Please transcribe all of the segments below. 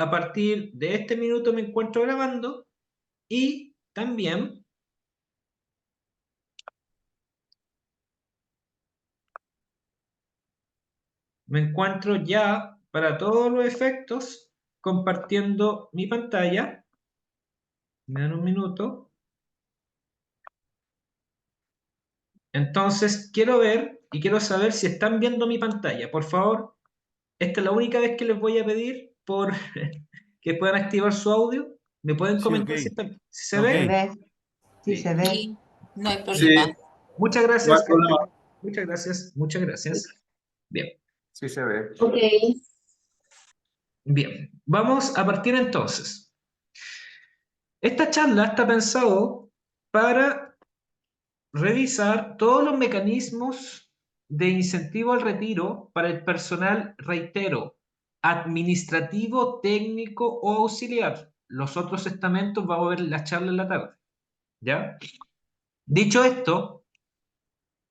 a partir de este minuto me encuentro grabando y también me encuentro ya para todos los efectos compartiendo mi pantalla. Me dan un minuto. Entonces quiero ver y quiero saber si están viendo mi pantalla. Por favor, esta es la única vez que les voy a pedir por que puedan activar su audio. ¿Me pueden Sí, ok. comentar si se Ok. Se ve? ve, sí Sí. se ve. Sí, no hay Bien. problema. Muchas No hay gracias. problema. Muchas gracias. Muchas gracias. Bien. Sí se ve. Ok. Bien. Vamos a partir entonces. Esta charla está pensado para revisar todos los mecanismos de incentivo al retiro para el personal, reitero, administrativo, técnico o auxiliar. Los otros estamentos vamos a ver la charla en la tarde. ¿Ya? Dicho esto,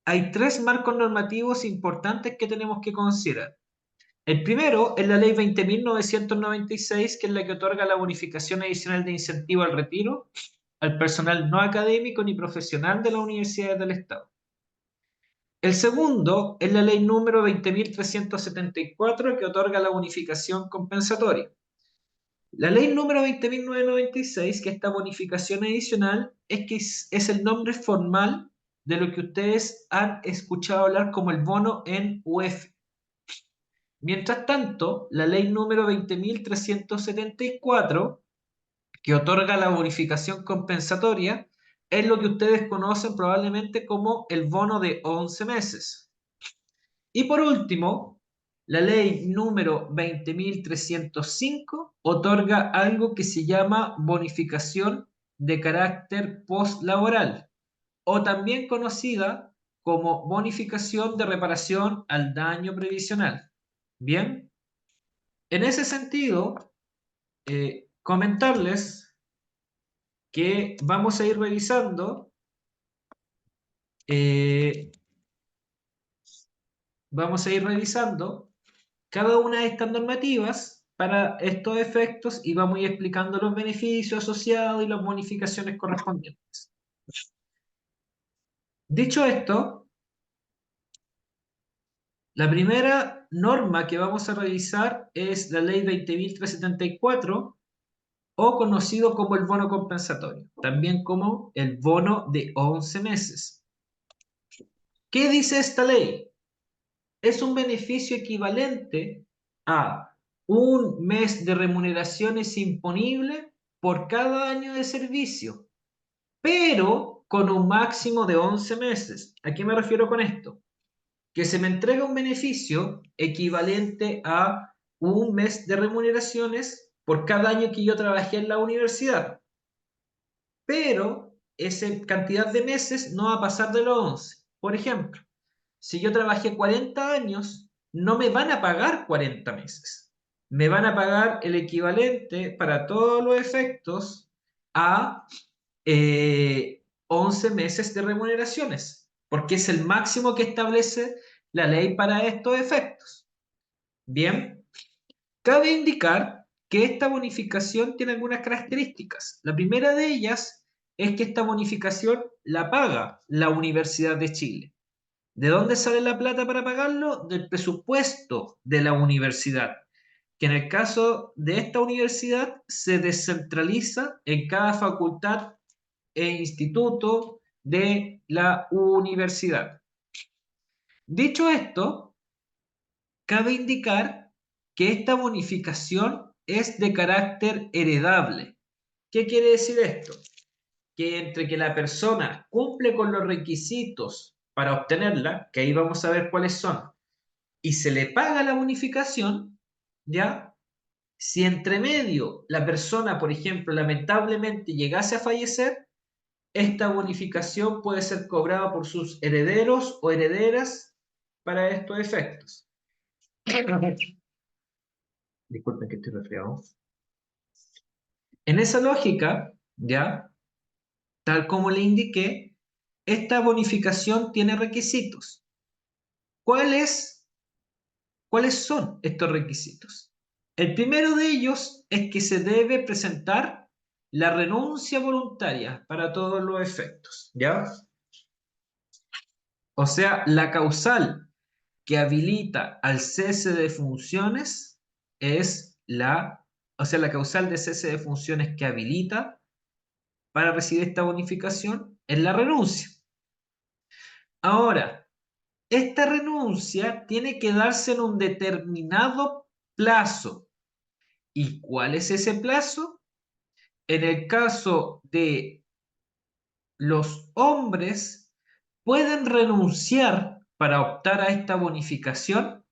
hay tres marcos normativos importantes que tenemos que considerar. El primero es la ley 20.996, que es la que otorga la bonificación adicional de incentivo al retiro al personal no académico ni profesional de las universidades del Estado. El segundo es la ley número 20.374, que otorga la bonificación compensatoria. La ley número 20.996, que esta bonificación adicional es el nombre formal de lo que ustedes han escuchado hablar como el bono en UF. Mientras tanto, la ley número 20.374, que otorga la bonificación compensatoria, es lo que ustedes conocen probablemente como el bono de 11 meses. Y por último, la ley número 20.305 otorga algo que se llama bonificación de carácter postlaboral, o también conocida como bonificación de reparación al daño previsional. Bien, en ese sentido, comentarles que vamos a ir revisando eh, cada una de estas normativas para estos efectos y vamos a ir explicando los beneficios asociados y las bonificaciones correspondientes. Dicho esto, la primera norma que vamos a revisar es la ley 20.374, o conocido como el bono compensatorio, también como el bono de 11 meses. ¿Qué dice esta ley? Es un beneficio equivalente a un mes de remuneraciones imponible por cada año de servicio, pero con un máximo de 11 meses. ¿A qué me refiero con esto? Que se me entrega un beneficio equivalente a un mes de remuneraciones por cada año que yo trabajé en la universidad, pero esa cantidad de meses no va a pasar de los 11. Por ejemplo, si yo trabajé 40 años, no me van a pagar 40 meses. Me van a pagar el equivalente para todos los efectos a 11 meses de remuneraciones, porque es el máximo que establece la ley para estos efectos. Bien, cabe indicar que esta bonificación tiene algunas características. La primera de ellas es que esta bonificación la paga la Universidad de Chile. ¿De dónde sale la plata para pagarlo? Del presupuesto de la universidad, que en el caso de esta universidad se descentraliza en cada facultad e instituto de la universidad. Dicho esto, cabe indicar que esta bonificación es de carácter heredable. ¿Qué quiere decir esto? Que entre que la persona cumple con los requisitos para obtenerla, que ahí vamos a ver cuáles son, y se le paga la bonificación, ¿ya? Si entre medio la persona, por ejemplo, lamentablemente llegase a fallecer, esta bonificación puede ser cobrada por sus herederos o herederas para estos efectos. Disculpen que estoy resfriado. En esa lógica, ¿ya? Tal como le indiqué, esta bonificación tiene requisitos. ¿Cuáles son estos requisitos? El primero de ellos es que se debe presentar la renuncia voluntaria para todos los efectos, ¿ya? O sea, la causal que habilita al cese de funciones es la causal de cese de funciones que habilita para recibir esta bonificación es la renuncia. Ahora, esta renuncia tiene que darse en un determinado plazo. ¿Y cuál es ese plazo? En el caso de los hombres, pueden renunciar para optar a esta bonificación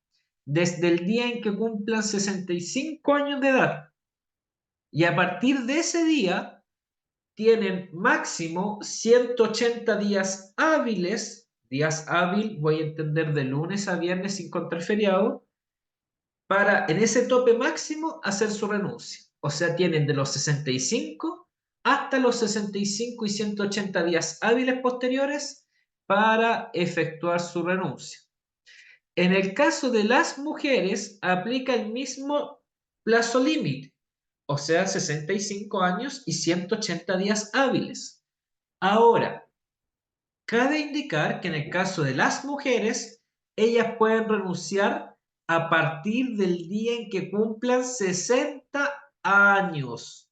desde el día en que cumplan 65 años de edad. Y a partir de ese día, tienen máximo 180 días hábil, voy a entender de lunes a viernes sin contar feriado, para en ese tope máximo hacer su renuncia. O sea, tienen de los 65 hasta los 65 y 180 días hábiles posteriores para efectuar su renuncia. En el caso de las mujeres, aplica el mismo plazo límite, o sea, 65 años y 180 días hábiles. Ahora, cabe indicar que en el caso de las mujeres, ellas pueden renunciar a partir del día en que cumplan 60 años.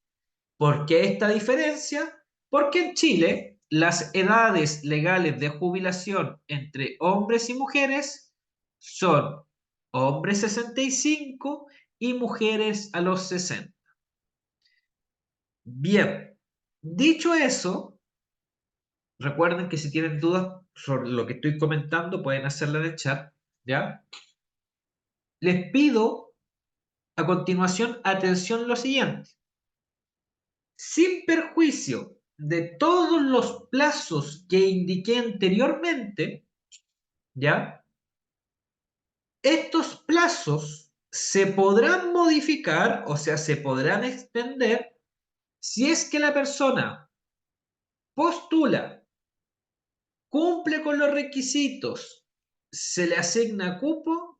¿Por qué esta diferencia? Porque en Chile las edades legales de jubilación entre hombres y mujeres son hombres 65 y mujeres a los 60. Bien, dicho eso, recuerden que si tienen dudas sobre lo que estoy comentando, pueden hacerla en el chat, ¿ya? Les pido a continuación atención lo siguiente. Sin perjuicio de todos los plazos que indiqué anteriormente, ¿ya? Estos plazos se podrán modificar, o sea, se podrán extender si es que la persona postula, cumple con los requisitos, se le asigna cupo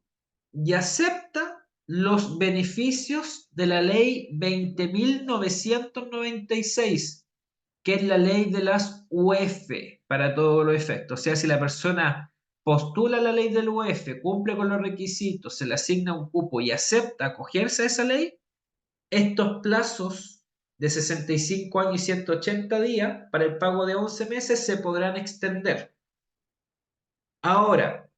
y acepta los beneficios de la ley 20.996, que es la ley de las UF para todos los efectos. O sea, si la persona postula la ley del UF, cumple con los requisitos, se le asigna un cupo y acepta acogerse a esa ley, estos plazos de 65 años y 180 días para el pago de 11 meses se podrán extender. Ahora,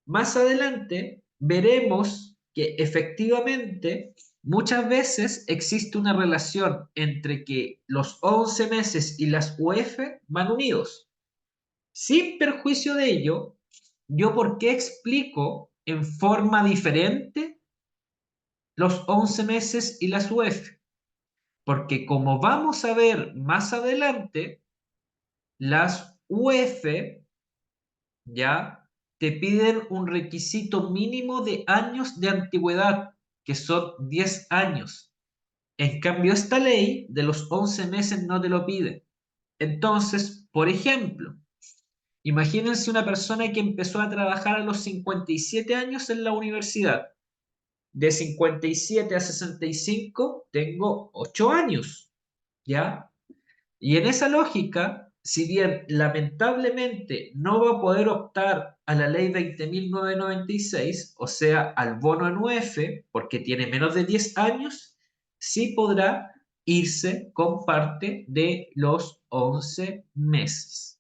más adelante veremos que efectivamente muchas veces existe una relación entre que los 11 meses y las UF van unidos. Sin perjuicio de ello, ¿yo por qué explico en forma diferente los 11 meses y las UF? Porque como vamos a ver más adelante, las UF ya te piden un requisito mínimo de años de antigüedad, que son 10 años. En cambio, esta ley de los 11 meses no te lo pide. Entonces, por ejemplo, imagínense una persona que empezó a trabajar a los 57 años en la universidad. De 57 a 65 tengo 8 años, ¿ya? Y en esa lógica, si bien lamentablemente no va a poder optar a la ley 20.996, o sea, al bono en UF, porque tiene menos de 10 años, sí podrá irse con parte de los 11 meses.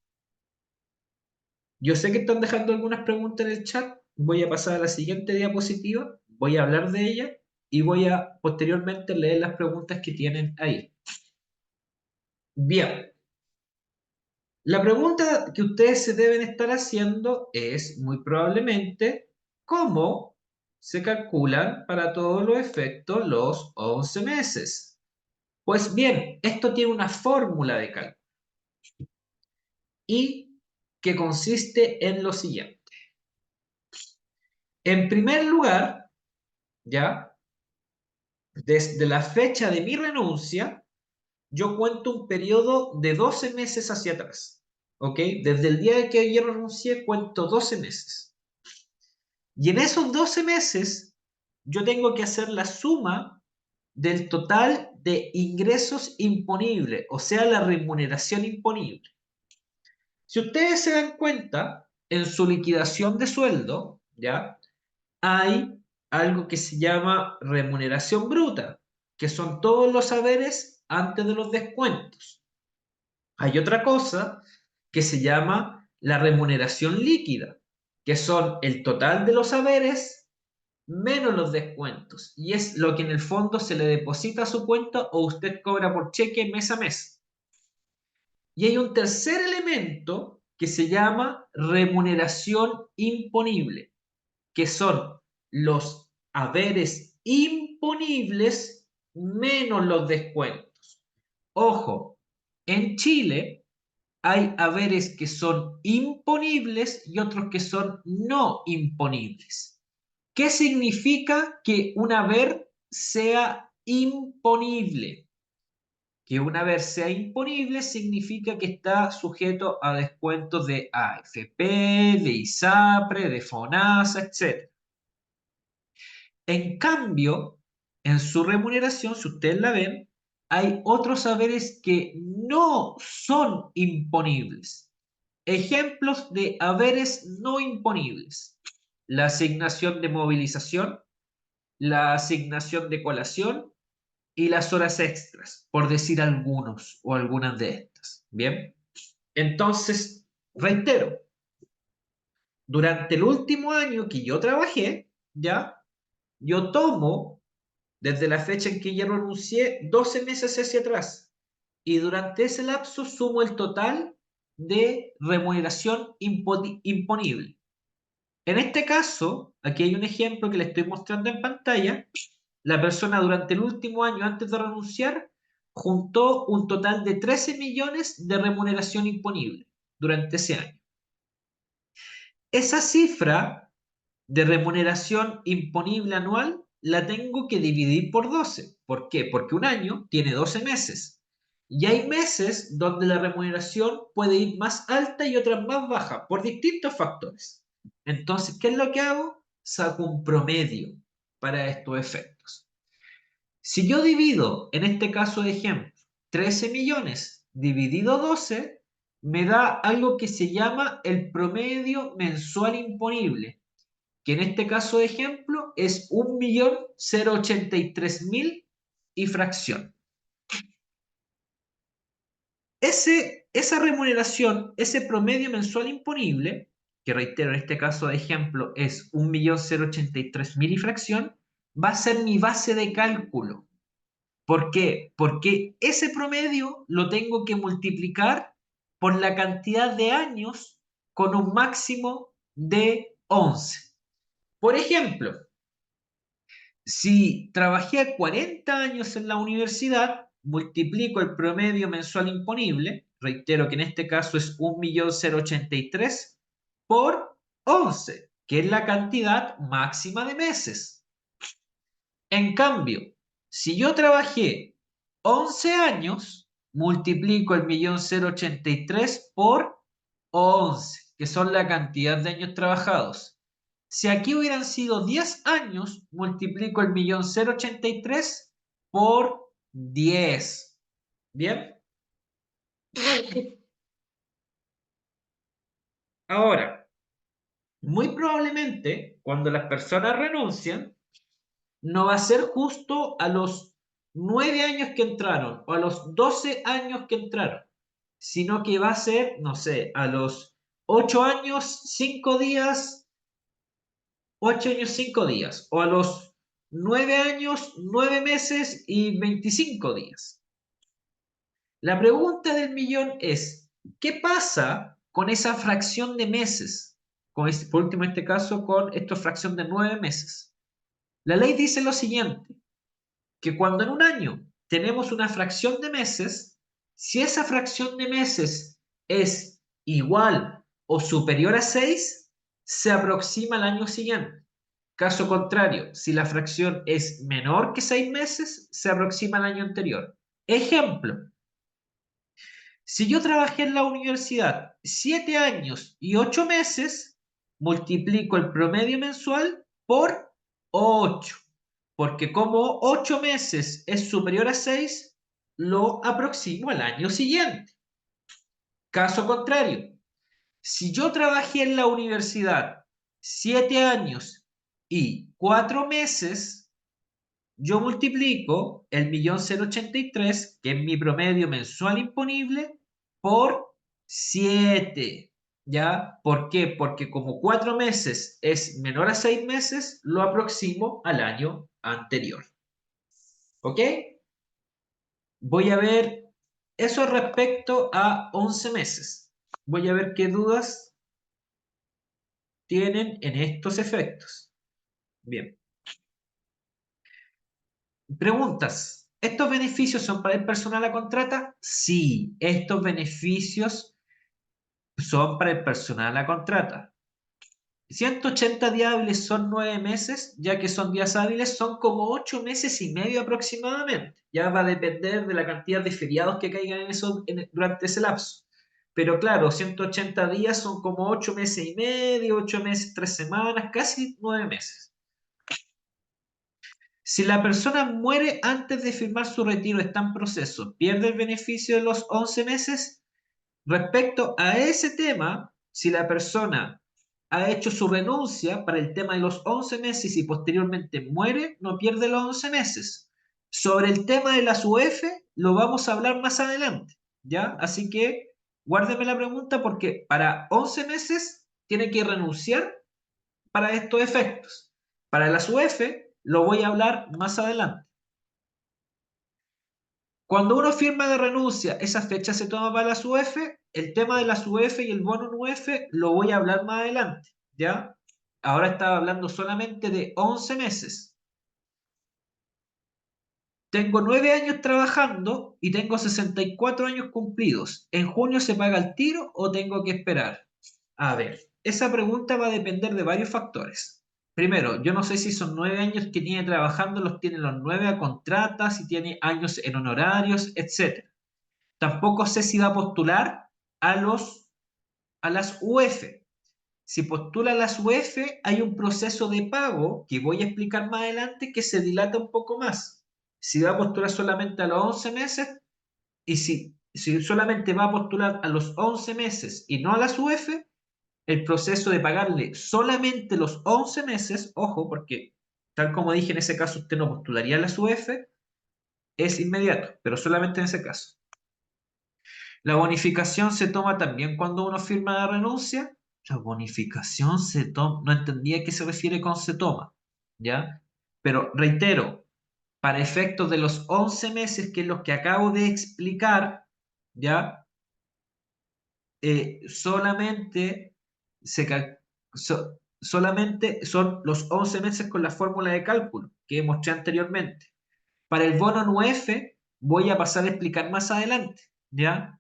Yo sé que están dejando algunas preguntas en el chat. Voy a pasar a la siguiente diapositiva, voy a hablar de ella y voy a posteriormente leer las preguntas que tienen ahí. Bien. La pregunta que ustedes se deben estar haciendo es, muy probablemente, ¿cómo se calculan para todos los efectos los 11 meses? Pues bien, esto tiene una fórmula de cálculo y que consiste en lo siguiente. En primer lugar, ya, desde la fecha de mi renuncia, yo cuento un periodo de 12 meses hacia atrás. ¿Ok? Desde el día en que yo renuncié, cuento 12 meses. Y en esos 12 meses, yo tengo que hacer la suma del total de ingresos imponibles, o sea, la remuneración imponible. Si ustedes se dan cuenta, en su liquidación de sueldo, ¿ya? Hay algo que se llama remuneración bruta, que son todos los haberes antes de los descuentos. Hay otra cosa que se llama la remuneración líquida, que son el total de los haberes menos los descuentos. Y es lo que en el fondo se le deposita a su cuenta o usted cobra por cheque mes a mes. Y hay un tercer elemento que se llama remuneración imponible, que son los haberes imponibles menos los descuentos. Ojo, en Chile hay haberes que son imponibles y otros que son no imponibles. ¿Qué significa que un haber sea imponible? Que un haber sea imponible significa que está sujeto a descuentos de AFP, de ISAPRE, de FONASA, etc. En cambio, en su remuneración, si ustedes la ven, hay otros haberes que no son imponibles. Ejemplos de haberes no imponibles: la asignación de movilización, la asignación de colación y las horas extras, por decir algunos o algunas de estas. Bien, entonces, reitero, durante el último año que yo trabajé, ya, yo tomo desde la fecha en que ya renuncié 12 meses hacia atrás y durante ese lapso sumo el total de remuneración imponible. En este caso, aquí hay un ejemplo que le estoy mostrando en pantalla. La persona durante el último año antes de renunciar juntó un total de 13 millones de remuneración imponible durante ese año. Esa cifra de remuneración imponible anual la tengo que dividir por 12. ¿Por qué? Porque un año tiene 12 meses. Y hay meses donde la remuneración puede ir más alta y otras más baja por distintos factores. Entonces, ¿qué es lo que hago? Saco un promedio para estos efectos. Si yo divido, en este caso de ejemplo, 13 millones dividido 12, me da algo que se llama el promedio mensual imponible, que en este caso de ejemplo es 1.083.000 y fracción. Esa remuneración, ese promedio mensual imponible, que reitero en este caso de ejemplo es 1.083.000 y fracción, va a ser mi base de cálculo. ¿Por qué? Porque ese promedio lo tengo que multiplicar por la cantidad de años con un máximo de 11. Por ejemplo, si trabajé 40 años en la universidad, multiplico el promedio mensual imponible, reitero que en este caso es 1.083.083 por 11, que es la cantidad máxima de meses. En cambio, si yo trabajé 11 años, multiplico el 1.083.083 por 11, que son la cantidad de años trabajados. Si aquí hubieran sido 10 años, multiplico el 1.083.083 por 10. ¿Bien? Ahora, muy probablemente cuando las personas renuncian, no va a ser justo a los 9 años que entraron o a los 12 años que entraron, sino que va a ser, no sé, a los 8 años, 5 días, 8 años, 5 días, o a los 9 años, 9 meses y 25 días. La pregunta del millón es, ¿qué pasa con esa fracción de meses? Por último, en este caso, con esta fracción de 9 meses. La ley dice lo siguiente: que cuando en un año tenemos una fracción de meses, si esa fracción de meses es igual o superior a 6, se aproxima al año siguiente. Caso contrario, si la fracción es menor que 6 meses, se aproxima al año anterior. Ejemplo, si yo trabajé en la universidad 7 años y 8 meses, multiplico el promedio mensual por 8. Porque como 8 meses es superior a 6, lo aproximo al año siguiente. Caso contrario, si yo trabajé en la universidad 7 años y 4 meses, yo multiplico el 1.083.083, que es mi promedio mensual imponible, por 7. ¿Ya? ¿Por qué? Porque como 4 meses es menor a 6 meses, lo aproximo al año anterior. ¿Ok? Voy a ver eso respecto a 11 meses. Voy a ver qué dudas tienen en estos efectos. Bien. Preguntas. ¿Estos beneficios son para el personal a contrata? Sí, estos beneficios son para el personal a contrata. 180 días hábiles son 9 meses, ya que son días hábiles, son como 8 meses y medio aproximadamente. Ya va a depender de la cantidad de feriados que caigan durante ese lapso. Pero claro, 180 días son como 8 meses y medio, 8 meses, 3 semanas, casi 9 meses. Si la persona muere antes de firmar su retiro, está en proceso, pierde el beneficio de los 11 meses. Respecto a ese tema, si la persona ha hecho su renuncia para el tema de los 11 meses y posteriormente muere, no pierde los 11 meses. Sobre el tema de las UF, lo vamos a hablar más adelante, ¿ya? Así que guárdeme la pregunta porque para 11 meses tiene que renunciar para estos efectos. Para las UF lo voy a hablar más adelante. Cuando uno firma de renuncia, esa fecha se toma para las UF. El tema de las UF y el bono en UF lo voy a hablar más adelante, ¿ya? Ahora estaba hablando solamente de 11 meses. Tengo 9 años trabajando y tengo 64 años cumplidos. ¿En junio se paga el tiro o tengo que esperar? A ver, esa pregunta va a depender de varios factores. Primero, yo no sé si son 9 años que tiene trabajando, los tiene los 9 a contrata, si tiene años en honorarios, etc. Tampoco sé si va a postular a las UF. Si postula a las UF, hay un proceso de pago que voy a explicar más adelante que se dilata un poco más. Si va a postular solamente a los 11 meses y si solamente va a postular a los 11 meses y no a las UF, el proceso de pagarle solamente los 11 meses, ojo, porque tal como dije en ese caso usted no postularía a las UF, es inmediato, pero solamente en ese caso. La bonificación se toma también cuando uno firma la renuncia. La bonificación se toma, no entendía a qué se refiere con se toma, ¿ya? Pero reitero, para efectos de los 11 meses, que es lo que acabo de explicar, ¿ya? Solamente, solamente son los 11 meses con la fórmula de cálculo que mostré anteriormente. Para el bono NUEF voy a pasar a explicar más adelante, ¿ya?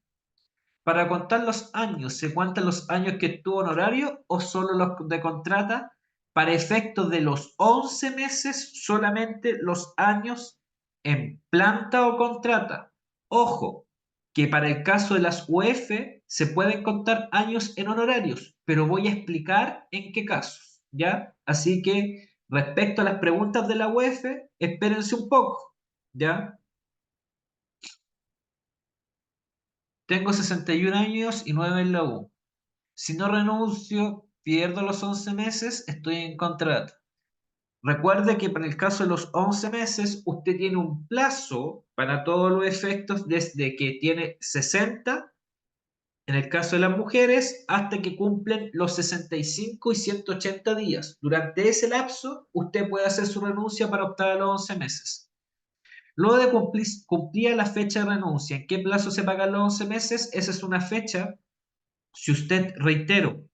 Para contar los años, ¿se cuentan los años que estuvo honorario o solo los de contrata? Para efectos de los 11 meses, solamente los años en planta o contrata. Ojo, que para el caso de las UF se pueden contar años en honorarios, pero voy a explicar en qué casos, ¿ya? Así que respecto a las preguntas de la UF, espérense un poco, ¿ya? Tengo 61 años y 9 en la U. Si no renuncio, pierdo los 11 meses, estoy en contrato. Recuerde que para el caso de los 11 meses, usted tiene un plazo para todos los efectos desde que tiene 60, en el caso de las mujeres, hasta que cumplen los 65 y 180 días. Durante ese lapso, usted puede hacer su renuncia para optar a los 11 meses. Luego de cumplir la fecha de renuncia, ¿en qué plazo se pagan los 11 meses? Esa es una fecha. Si usted, reitero,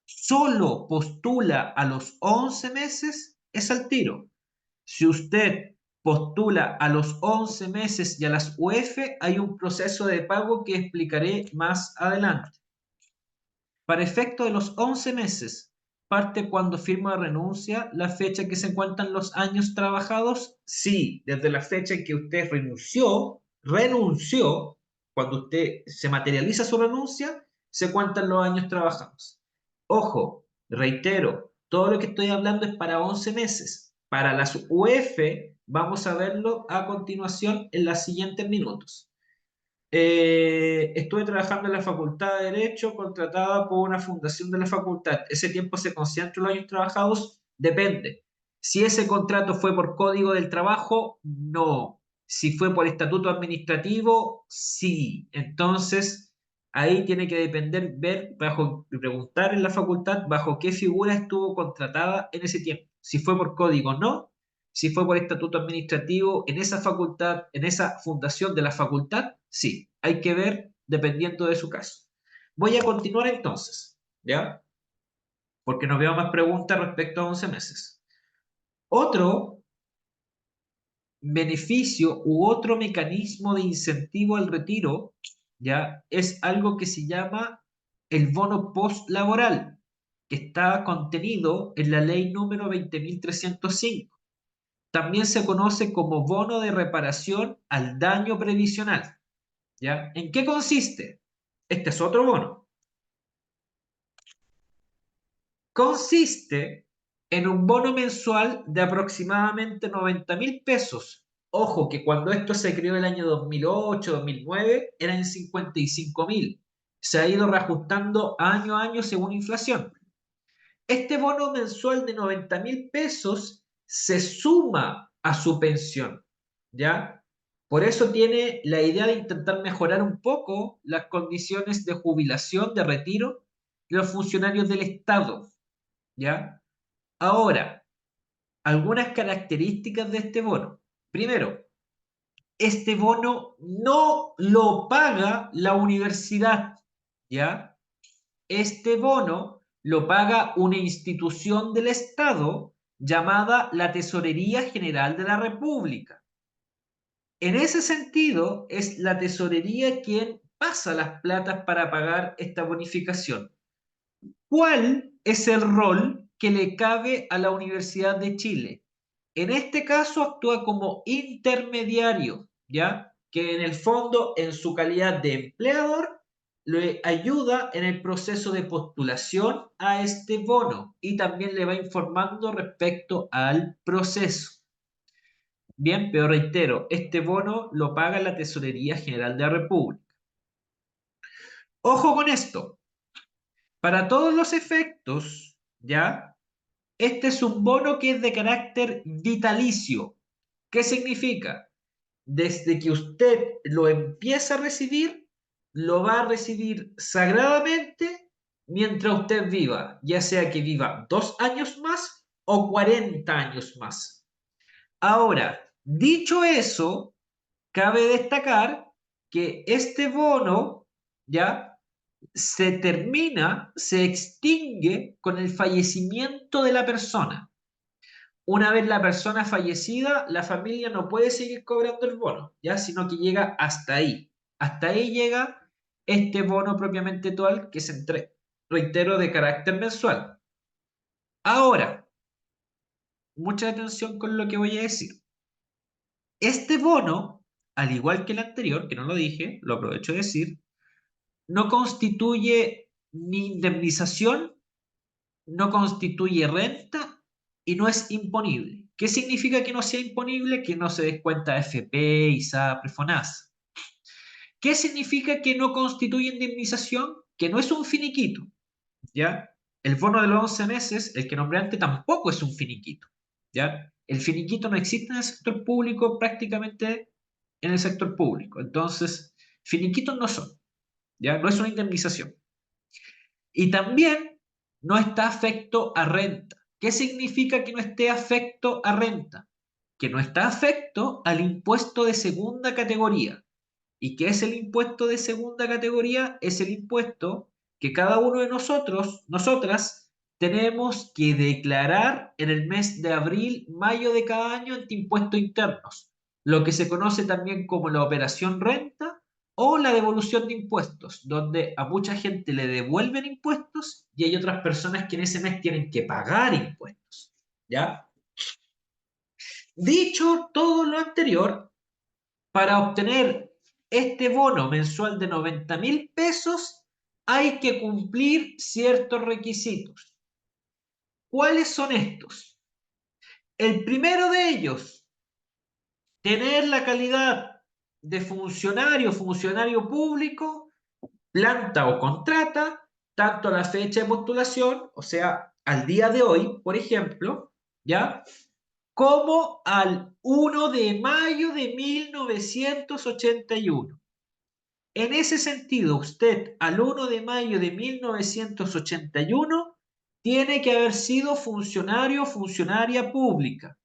solo postula a los 11 meses, es al tiro. Si usted postula a los 11 meses y a las UF, hay un proceso de pago que explicaré más adelante. Para efecto de los 11 meses, parte cuando firma la renuncia, la fecha que se encuentran los años trabajados, sí, desde la fecha en que usted renunció, cuando usted se materializa su renuncia, se cuentan los años trabajados. Ojo, reitero, todo lo que estoy hablando es para 11 meses. Para las UF, Vamos a verlo a continuación en los siguientes minutos. Estuve trabajando en la Facultad de Derecho, contratada por una fundación de la facultad. ¿Ese tiempo se considera entre los años trabajados? Depende. Si ese contrato fue por Código del Trabajo, no. Si fue por estatuto administrativo, sí. Entonces, ahí tiene que depender, ver, preguntar en la facultad bajo qué figura estuvo contratada en ese tiempo. Si fue por código, no. Si fue por estatuto administrativo en esa facultad, en esa fundación de la facultad, sí. Hay que ver dependiendo de su caso. Voy a continuar entonces, ¿ya? Porque no veo más preguntas respecto a 11 meses. Otro beneficio u otro mecanismo de incentivo al retiro, ¿ya? Es algo que se llama el bono postlaboral, que está contenido en la ley número 20.305. También se conoce como bono de reparación al daño previsional, ¿ya? ¿En qué consiste? Este es otro bono. Consiste en un bono mensual de aproximadamente 90.000 pesos. Ojo que cuando esto se creó el año 2008, 2009, eran 55.000. Se ha ido reajustando año a año según inflación. Este bono mensual de 90.000 pesos se suma a su pensión, ¿ya? Por eso tiene la idea de intentar mejorar un poco las condiciones de jubilación, de retiro de los funcionarios del Estado, ¿ya? Ahora, algunas características de este bono. Primero, este bono no lo paga la universidad, ¿ya? Este bono lo paga una institución del Estado llamada la Tesorería General de la República. En ese sentido, es la Tesorería quien pasa las platas para pagar esta bonificación. ¿Cuál es el rol que le cabe a la Universidad de Chile? En este caso actúa como intermediario, ¿ya? Que en el fondo, en su calidad de empleador, le ayuda en el proceso de postulación a este bono y también le va informando respecto al proceso. Bien, pero reitero, este bono lo paga la Tesorería General de la República. Ojo con esto, para todos los efectos, ¿ya? Este es un bono que es de carácter vitalicio. ¿Qué significa? Desde que usted lo empieza a recibir, lo va a recibir sagradamente mientras usted viva, ya sea que viva 2 años más o 40 años más. Ahora, dicho eso, cabe destacar que este bono ya se termina, se extingue con el fallecimiento de la persona. Una vez la persona fallecida, la familia no puede seguir cobrando el bono, ¿ya? Sino que llega hasta ahí. Hasta ahí llega este bono propiamente tal que se entrega, reitero, de carácter mensual. Ahora, mucha atención con lo que voy a decir. Este bono, al igual que el anterior, que no lo dije, lo aprovecho de decir, no constituye ni indemnización, no constituye renta y no es imponible. ¿Qué significa que no sea imponible? Que no se descuenta FP, ISAPRE, FONASA. ¿Qué significa que no constituye indemnización? Que no es un finiquito, ¿ya? El bono de los 11 meses, el que nombré antes, tampoco es un finiquito, ¿ya? El finiquito no existe en el sector público, prácticamente en el sector público. Entonces, finiquitos no son, ¿ya? No es una indemnización. Y también no está afecto a renta. ¿Qué significa que no esté afecto a renta? Que no está afecto al impuesto de segunda categoría. ¿Y qué es el impuesto de segunda categoría? Es el impuesto que cada uno de nosotros, nosotras, tenemos que declarar en el mes de abril, mayo de cada año ante impuestos internos, lo que se conoce también como la operación renta o la devolución de impuestos, donde a mucha gente le devuelven impuestos y hay otras personas que en ese mes tienen que pagar impuestos. ¿Ya? Dicho todo lo anterior, para obtener este bono mensual de 90.000 pesos hay que cumplir ciertos requisitos. ¿Cuáles son estos? El primero de ellos, tener la calidad de funcionario público, planta o contrata, tanto a la fecha de postulación, o sea, al día de hoy, por ejemplo, ¿ya? Como al 1 de mayo de 1981. En ese sentido, usted al 1 de mayo de 1981 tiene que haber sido funcionario o funcionaria pública,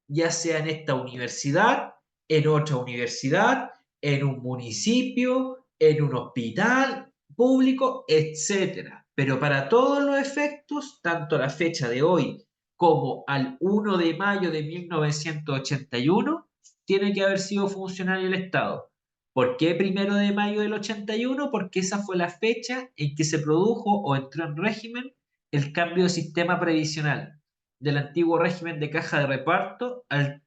ya sea en esta universidad, en otra universidad, en un municipio, en un hospital público, etcétera. Pero para todos los efectos, tanto a la fecha de hoy como al 1 de mayo de 1981, tiene que haber sido funcionario del Estado. ¿Por qué 1 de mayo del 81? Porque esa fue la fecha en que se produjo o entró en régimen el cambio de sistema previsional del antiguo régimen de caja de reparto al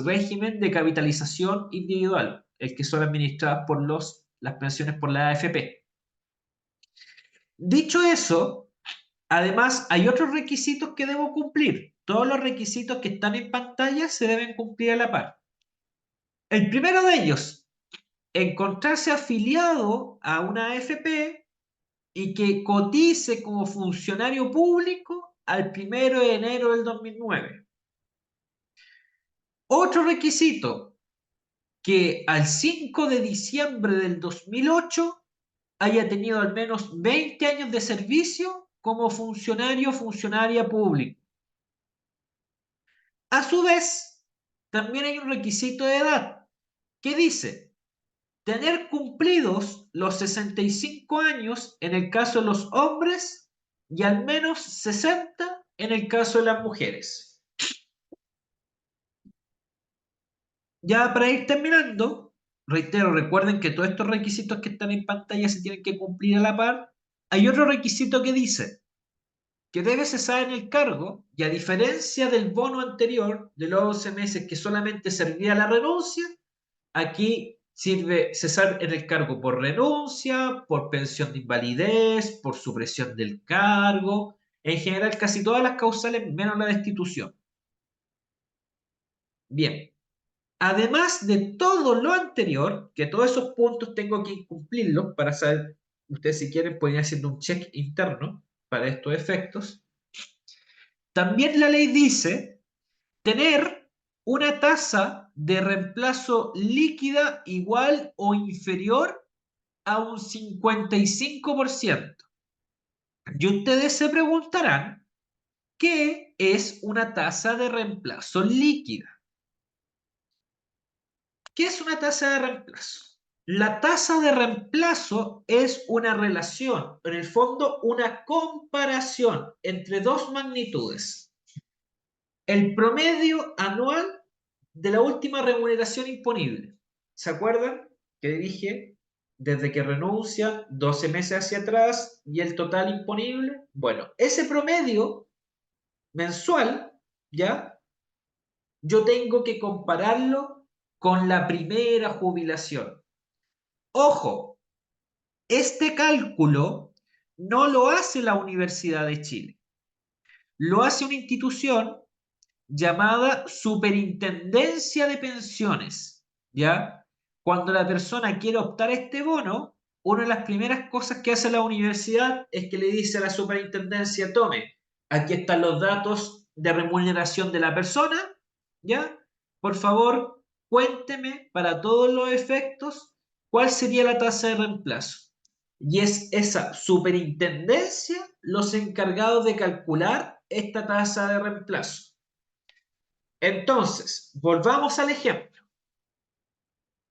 régimen de capitalización individual, el que son administradas por las pensiones por la AFP. Dicho eso, además hay otros requisitos que debo cumplir. Todos los requisitos que están en pantalla se deben cumplir a la par. El primero de ellos, encontrarse afiliado a una AFP y que cotice como funcionario público al 1 de enero del 2009. Otro requisito, que al 5 de diciembre del 2008 haya tenido al menos 20 años de servicio como funcionario o funcionaria público. A su vez, también hay un requisito de edad que dice tener cumplidos los 65 años en el caso de los hombres y al menos 60 en el caso de las mujeres. Ya para ir terminando, reitero, recuerden que todos estos requisitos que están en pantalla se tienen que cumplir a la par. Hay otro requisito que dice que debe cesar en el cargo y a diferencia del bono anterior de los 11 meses que solamente servía la renuncia, aquí sirve cesar en el cargo por renuncia, por pensión de invalidez, por supresión del cargo, en general casi todas las causales menos la destitución. Bien, además de todo lo anterior, que todos esos puntos tengo que cumplirlos para saber, ustedes si quieren pueden ir haciendo un check interno para estos efectos. También la ley dice tener una tasa de reemplazo líquida igual o inferior a un 55%. Y ustedes se preguntarán, ¿qué es una tasa de reemplazo líquida? ¿Qué es una tasa de reemplazo? La tasa de reemplazo es una relación, en el fondo una comparación entre dos magnitudes. El promedio anual de la última remuneración imponible. ¿Se acuerdan? Que dije, desde que renuncia, 12 meses hacia atrás y el total imponible. Bueno, ese promedio mensual, ¿ya? Yo tengo que compararlo con la primera jubilación. Ojo, este cálculo no lo hace la Universidad de Chile, lo hace una institución llamada Superintendencia de Pensiones, ¿ya? Cuando la persona quiere optar a este bono, una de las primeras cosas que hace la universidad es que le dice a la superintendencia, tome, aquí están los datos de remuneración de la persona, ¿ya? Por favor, cuénteme para todos los efectos cuál sería la tasa de reemplazo. Y es esa superintendencia los encargados de calcular esta tasa de reemplazo. Entonces, volvamos al ejemplo.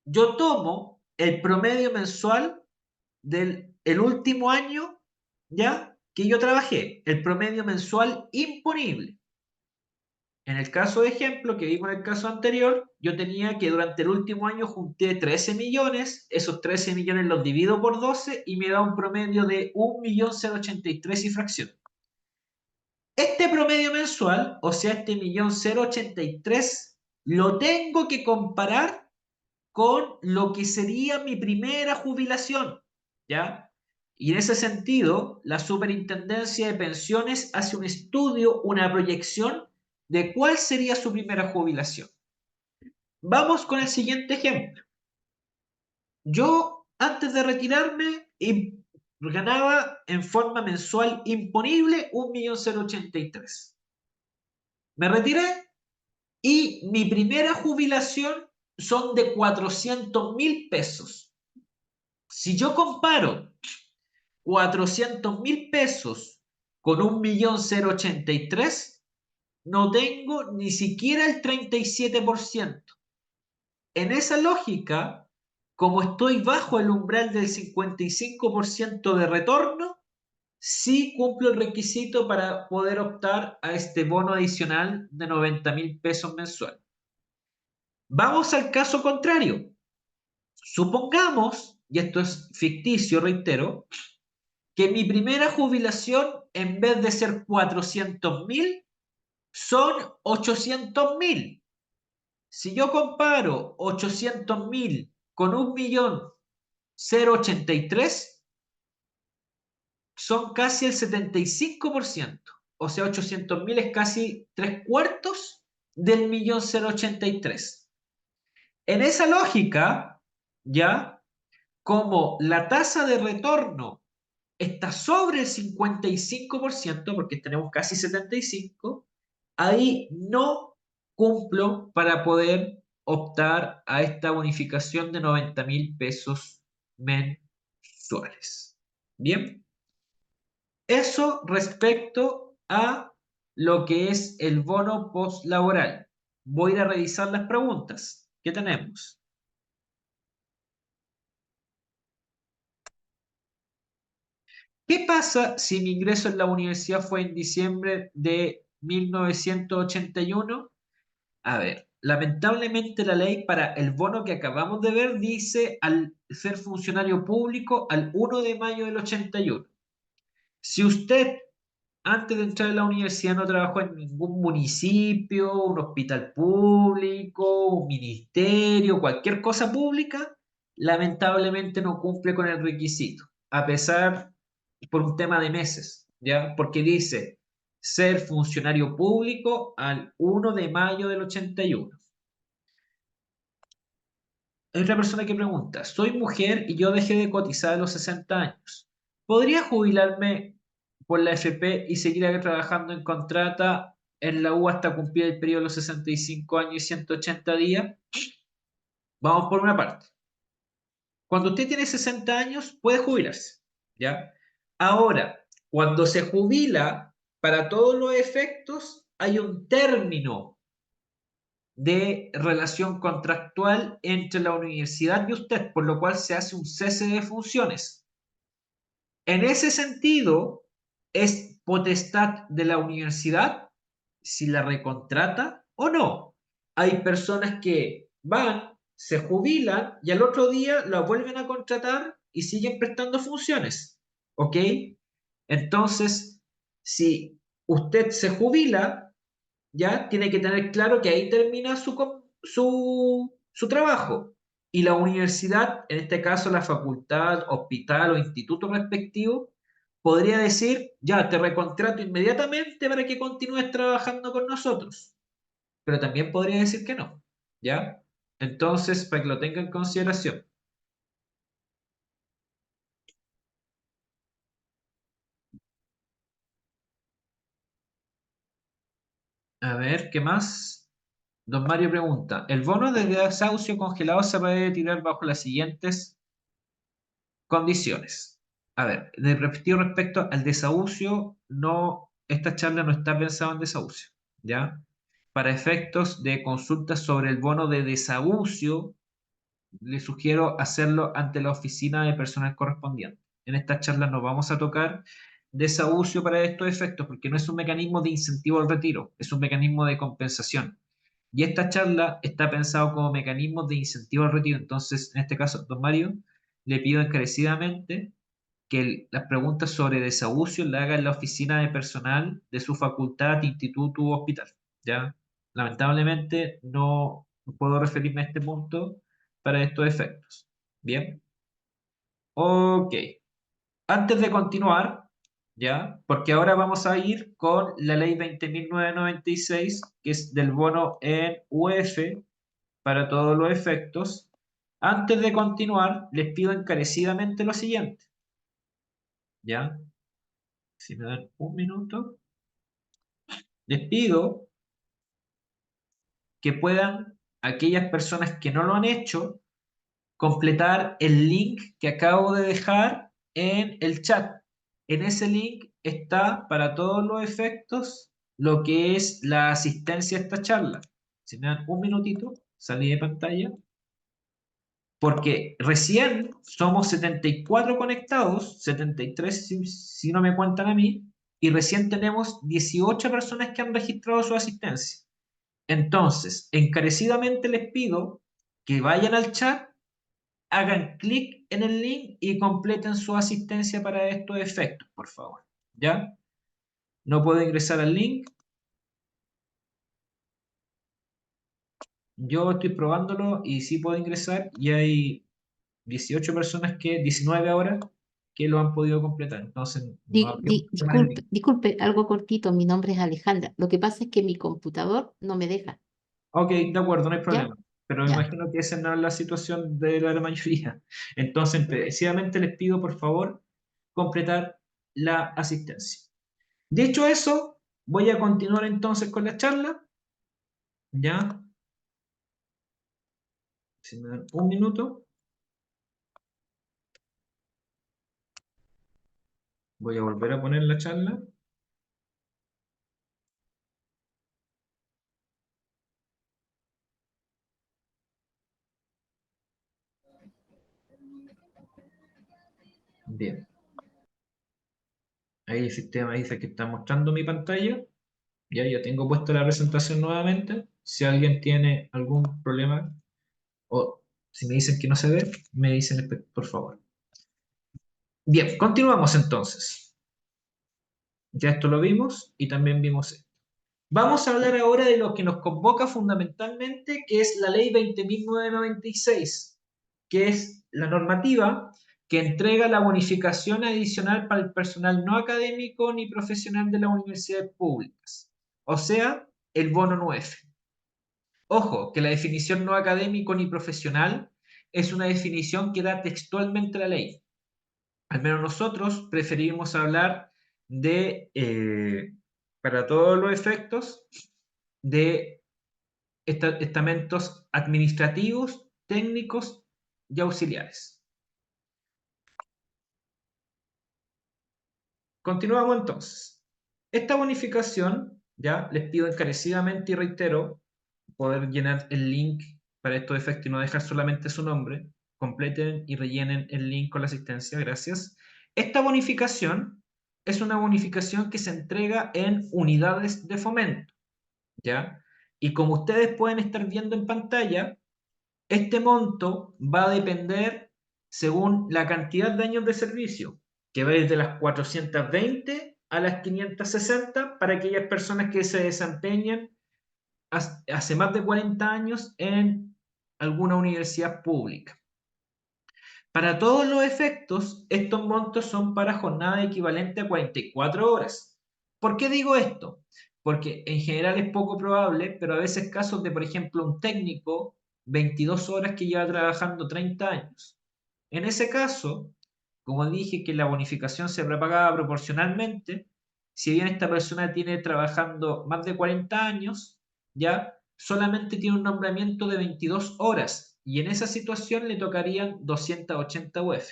Yo tomo el promedio mensual del el último año, ¿ya? Que yo trabajé, el promedio mensual imponible. En el caso de ejemplo que vimos en el caso anterior, yo tenía que durante el último año junté 13 millones, esos 13 millones los divido por 12 y me da un promedio de 1.083 y fracción. Este promedio mensual, o sea, este 1.083, lo tengo que comparar con lo que sería mi primera jubilación, ¿ya? Y en ese sentido, la Superintendencia de Pensiones hace un estudio, una proyección de cuál sería su primera jubilación. Vamos con el siguiente ejemplo. Yo, antes de retirarme, ganaba en forma mensual imponible 1.083.000. Me retiré y mi primera jubilación son de 400.000 pesos. Si yo comparo 400.000 pesos con 1.083.000, no tengo ni siquiera el 37%. En esa lógica, como estoy bajo el umbral del 55% de retorno, sí cumplo el requisito para poder optar a este bono adicional de 90.000 pesos mensual. Vamos al caso contrario. Supongamos, y esto es ficticio, reitero, que mi primera jubilación, en vez de ser 400.000, son 800.000. Si yo comparo 800.000 con 1.083.000, son casi el 75%. O sea, 800.000 es casi 3/4 del 1.083.000. En esa lógica, ya, como la tasa de retorno está sobre el 55%, porque tenemos casi 75%, ahí no cumplo para poder optar a esta bonificación de 90.000 pesos mensuales. Bien, eso respecto a lo que es el bono postlaboral. Voy a ir a revisar las preguntas que tenemos. ¿Qué pasa si mi ingreso en la universidad fue en diciembre de 1981? A ver, lamentablemente la ley para el bono que acabamos de ver dice al ser funcionario público al 1 de mayo del 81. Si usted antes de entrar a la universidad no trabajó en ningún municipio, un hospital público, un ministerio, cualquier cosa pública, lamentablemente no cumple con el requisito, a pesar por un tema de meses, ¿ya? Porque dice ser funcionario público al 1 de mayo del 81. Hay otra persona que pregunta, soy mujer y yo dejé de cotizar a los 60 años. ¿Podría jubilarme por la FP y seguir trabajando en contrata en la U hasta cumplir el periodo de los 65 años y 180 días? Vamos por una parte. Cuando usted tiene 60 años, puede jubilarse, ¿ya? Ahora, cuando se jubila, para todos los efectos, hay un término de relación contractual entre la universidad y usted, por lo cual se hace un cese de funciones. En ese sentido, es potestad de la universidad si la recontrata o no. Hay personas que van, se jubilan y al otro día la vuelven a contratar y siguen prestando funciones. ¿Ok? Entonces, si usted se jubila, ya tiene que tener claro que ahí termina su trabajo. Y la universidad, en este caso la facultad, hospital o instituto respectivo, podría decir, ya, te recontrato inmediatamente para que continúes trabajando con nosotros. Pero también podría decir que no, ¿ya? Entonces, para que lo tenga en consideración. A ver, ¿qué más? Don Mario pregunta, ¿el bono de desahucio congelado se puede tirar bajo las siguientes condiciones? A ver, respecto al desahucio, no, esta charla no está pensada en desahucio, ¿ya? Para efectos de consultas sobre el bono de desahucio, le sugiero hacerlo ante la oficina de personal correspondiente. En esta charla no vamos a tocar desahucio para estos efectos, porque no es un mecanismo de incentivo al retiro, es un mecanismo de compensación. Y esta charla está pensado como mecanismo de incentivo al retiro. Entonces, en este caso, don Mario, le pido encarecidamente que las preguntas sobre desahucio las haga en la oficina de personal de su facultad, instituto u hospital. ¿Ya? Lamentablemente no puedo referirme a este punto para estos efectos. Bien. Ok. Antes de continuar, ¿ya? Porque ahora vamos a ir con la ley 20.996, que es del bono en UF, para todos los efectos, antes de continuar, les pido encarecidamente lo siguiente. ¿Ya? Si me dan un minuto. Les pido que puedan, aquellas personas que no lo han hecho, completar el link que acabo de dejar en el chat. En ese link está para todos los efectos lo que es la asistencia a esta charla. Si me dan un minutito, salí de pantalla. Porque recién somos 74 conectados, 73 si no me cuentan a mí, y recién tenemos 18 personas que han registrado su asistencia. Entonces, encarecidamente les pido que vayan al chat, hagan clic en el link y completen su asistencia para estos efectos, por favor. ¿Ya? No puedo ingresar al link. Yo estoy probándolo y sí puedo ingresar y hay 18 personas 19 ahora, que lo han podido completar. Entonces, no habría un problema en el link. Disculpe, algo cortito, mi nombre es Alejandra. Lo que pasa es que mi computador no me deja. Ok, de acuerdo, no hay ¿Ya? problema. Pero me Ya. imagino que esa no es la situación de la mayoría. Entonces, precisamente les pido, por favor, completar la asistencia. Dicho eso, voy a continuar entonces con la charla. ¿Ya? Si me dan un minuto, voy a volver a poner la charla. Bien. Ahí el sistema dice que está mostrando mi pantalla. Ya tengo puesta la presentación nuevamente. Si alguien tiene algún problema o si me dicen que no se ve, me dicen por favor. Bien, continuamos entonces. Ya esto lo vimos y también vimos esto. Vamos a hablar ahora de lo que nos convoca fundamentalmente, que es la Ley 20.996, que es la normativa que entrega la bonificación adicional para el personal no académico ni profesional de las universidades públicas, o sea, el bono 9. Ojo, que la definición no académico ni profesional es una definición que da textualmente la ley. Al menos nosotros preferimos hablar de, para todos los efectos, de estamentos administrativos, técnicos y auxiliares. Continuamos entonces. Esta bonificación, ya les pido encarecidamente y reitero, poder llenar el link para estos efectos y no dejar solamente su nombre. Completen y rellenen el link con la asistencia, gracias. Esta bonificación es una bonificación que se entrega en unidades de fomento, ¿ya? Y como ustedes pueden estar viendo en pantalla, este monto va a depender según la cantidad de años de servicio, que va desde las 420 a las 560 para aquellas personas que se desempeñan hace más de 40 años en alguna universidad pública. Para todos los efectos, estos montos son para jornada equivalente a 44 horas. ¿Por qué digo esto? Porque en general es poco probable, pero a veces casos de, por ejemplo, un técnico, 22 horas que lleva trabajando 30 años. En ese caso, como dije que la bonificación se prepagaba proporcionalmente, si bien esta persona tiene trabajando más de 40 años, ya solamente tiene un nombramiento de 22 horas y en esa situación le tocarían 280 UF.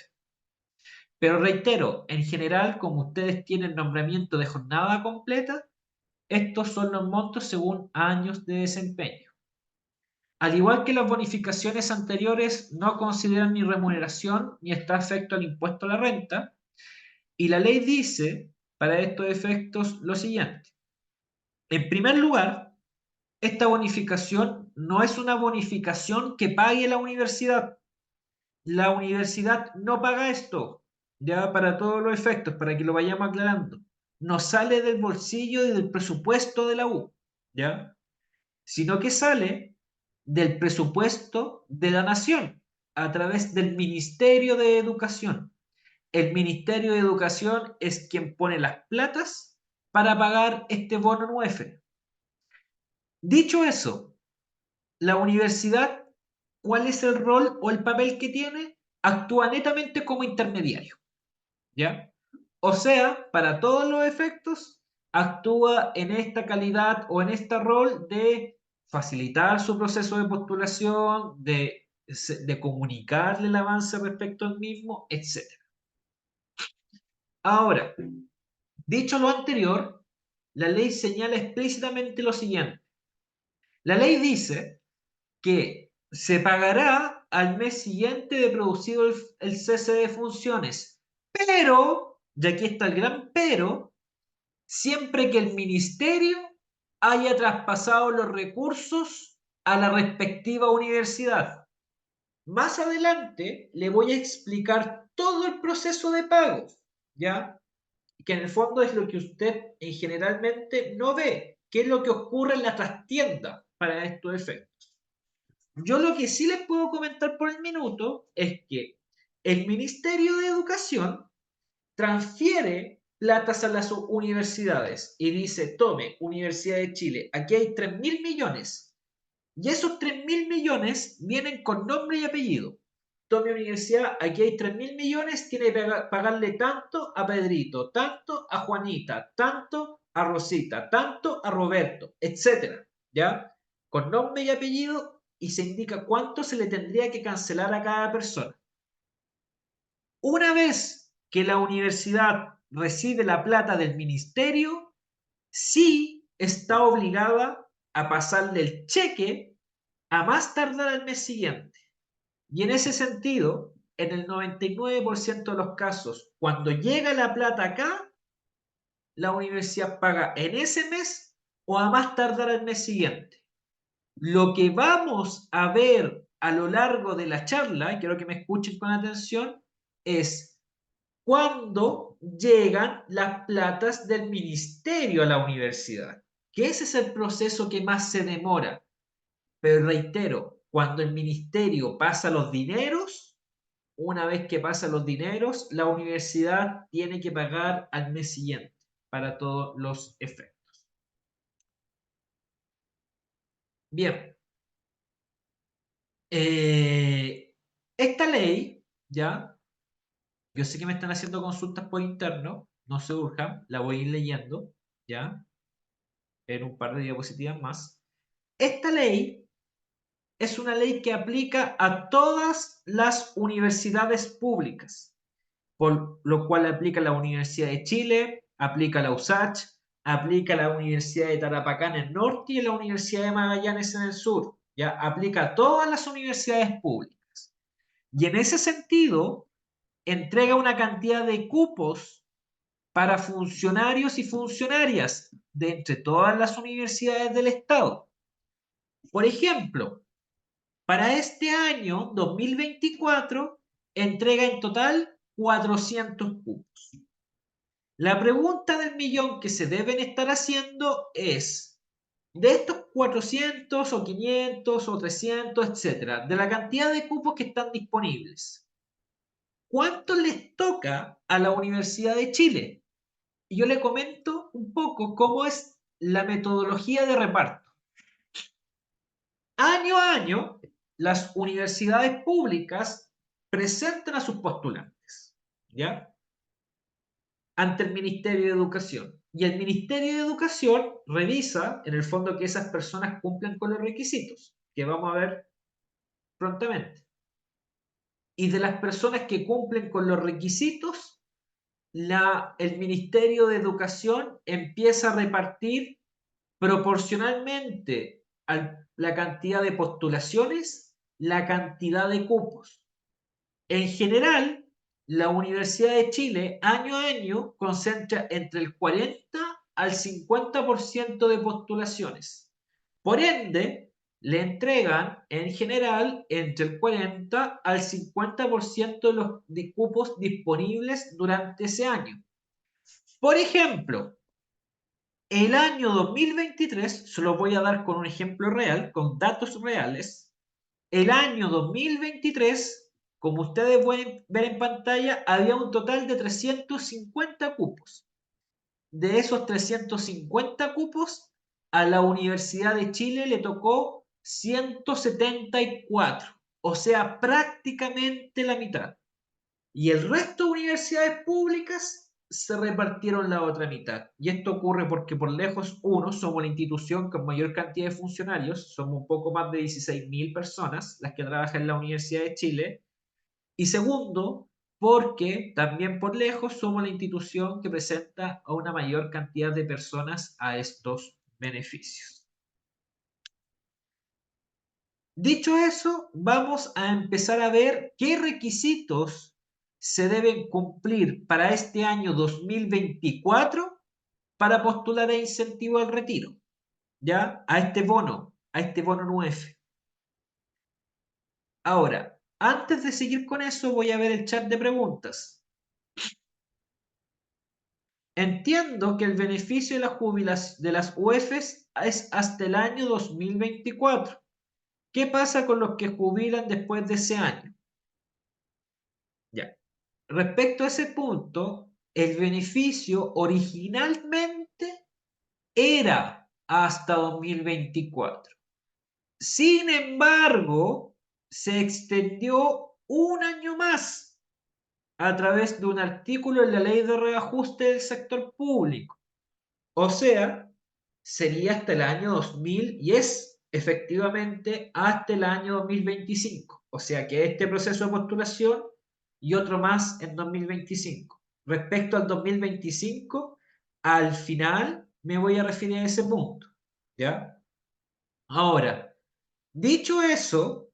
Pero reitero, en general, como ustedes tienen nombramiento de jornada completa, estos son los montos según años de desempeño. Al igual que las bonificaciones anteriores, no consideran ni remuneración ni está afecto al impuesto a la renta, y la ley dice, para estos efectos, lo siguiente. En primer lugar, esta bonificación no es una bonificación que pague la universidad. La universidad no paga esto, ya para todos los efectos, para que lo vayamos aclarando. No sale del bolsillo y del presupuesto de la U, ¿ya? Sino que sale del presupuesto de la nación a través del Ministerio de Educación. El Ministerio de Educación es quien pone las platas para pagar este bono 9. Dicho eso, la universidad ¿cuál es el rol o el papel que tiene? Actúa netamente como intermediario, ¿ya? O sea, para todos los efectos, actúa en esta calidad o en este rol de facilitar su proceso de postulación, de comunicarle el avance respecto al mismo, etc. Ahora, dicho lo anterior, la ley señala explícitamente lo siguiente. La ley dice que se pagará al mes siguiente de producido el cese de funciones, pero, y aquí está el gran pero, siempre que el ministerio haya traspasado los recursos a la respectiva universidad. Más adelante le voy a explicar todo el proceso de pago, ¿ya? Que en el fondo es lo que usted generalmente no ve, qué es lo que ocurre en la trastienda para estos efectos. Yo lo que sí les puedo comentar por el minuto es que el Ministerio de Educación transfiere platas a las universidades y dice, tome, Universidad de Chile, aquí hay 3.000 millones. Y esos 3.000 millones vienen con nombre y apellido. Tome universidad, aquí hay 3.000 millones, tiene que pagarle tanto a Pedrito, tanto a Juanita, tanto a Rosita, tanto a Roberto, etcétera, ¿ya? Con nombre y apellido y se indica cuánto se le tendría que cancelar a cada persona. Una vez que la universidad recibe la plata del ministerio, sí está obligada a pasarle el cheque a más tardar al mes siguiente. Y en ese sentido, en el 99% de los casos, cuando llega la plata acá, la universidad paga en ese mes o a más tardar al mes siguiente. Lo que vamos a ver a lo largo de la charla, y quiero que me escuchen con atención, es cuándo llegan las platas del ministerio a la universidad. Que ese es el proceso que más se demora. Pero reitero, cuando el ministerio pasa los dineros, una vez que pasa los dineros, la universidad tiene que pagar al mes siguiente para todos los efectos. Bien, esta ley, ya, yo sé que me están haciendo consultas por interno, no se urjan, la voy a ir leyendo, ya, en un par de diapositivas más. Esta ley es una ley que aplica a todas las universidades públicas, por lo cual aplica la Universidad de Chile, aplica la USACH, aplica la Universidad de Tarapacá en el norte y la Universidad de Magallanes en el sur. Ya aplica a todas las universidades públicas. Y en ese sentido, entrega una cantidad de cupos para funcionarios y funcionarias de entre todas las universidades del Estado. Por ejemplo, para este año 2024 entrega en total 400 cupos. La pregunta del millón que se deben estar haciendo es, de estos 400 o 500 o 300, etcétera, de la cantidad de cupos que están disponibles, ¿cuánto les toca a la Universidad de Chile? Y yo le comento un poco cómo es la metodología de reparto. Año a año, las universidades públicas presentan a sus postulantes, ¿ya? Ante el Ministerio de Educación. Y el Ministerio de Educación revisa, en el fondo, que esas personas cumplan con los requisitos, que vamos a ver prontamente. Y de las personas que cumplen con los requisitos, el Ministerio de Educación empieza a repartir proporcionalmente a la cantidad de postulaciones, la cantidad de cupos. En general, la Universidad de Chile año a año concentra entre el 40 al 50% de postulaciones. Por ende, le entregan en general entre el 40 al 50% de los cupos disponibles durante ese año. Por ejemplo, el año 2023, se lo voy a dar con un ejemplo real, con datos reales. El año 2023, como ustedes pueden ver en pantalla, había un total de 350 cupos. De esos 350 cupos, a la Universidad de Chile le tocó 174. o sea, prácticamente la mitad. Y el resto de universidades públicas se repartieron la otra mitad. Y esto ocurre porque por lejos, uno, somos la institución con mayor cantidad de funcionarios, somos un poco más de 16.000 personas las que trabajan en la Universidad de Chile. Y segundo, porque también por lejos somos la institución que presenta a una mayor cantidad de personas a estos beneficios. Dicho eso, vamos a empezar a ver qué requisitos se deben cumplir para este año 2024 para postular a incentivo al retiro, ¿ya? A este bono NUEF. Ahora, antes de seguir con eso, voy a ver el chat de preguntas. Entiendo que el beneficio de la jubilación de las UEFs es hasta el año 2024. ¿Qué pasa con los que jubilan después de ese año? Ya. Respecto a ese punto, el beneficio originalmente era hasta 2024. Sin embargo, se extendió un año más a través de un artículo en la ley de reajuste del sector público. O sea, sería hasta el año 2000 y es efectivamente hasta el año 2025. O sea que este proceso de postulación y otro más en 2025. Respecto al 2025, al final me voy a referir a ese punto. ¿Ya? Ahora, dicho eso,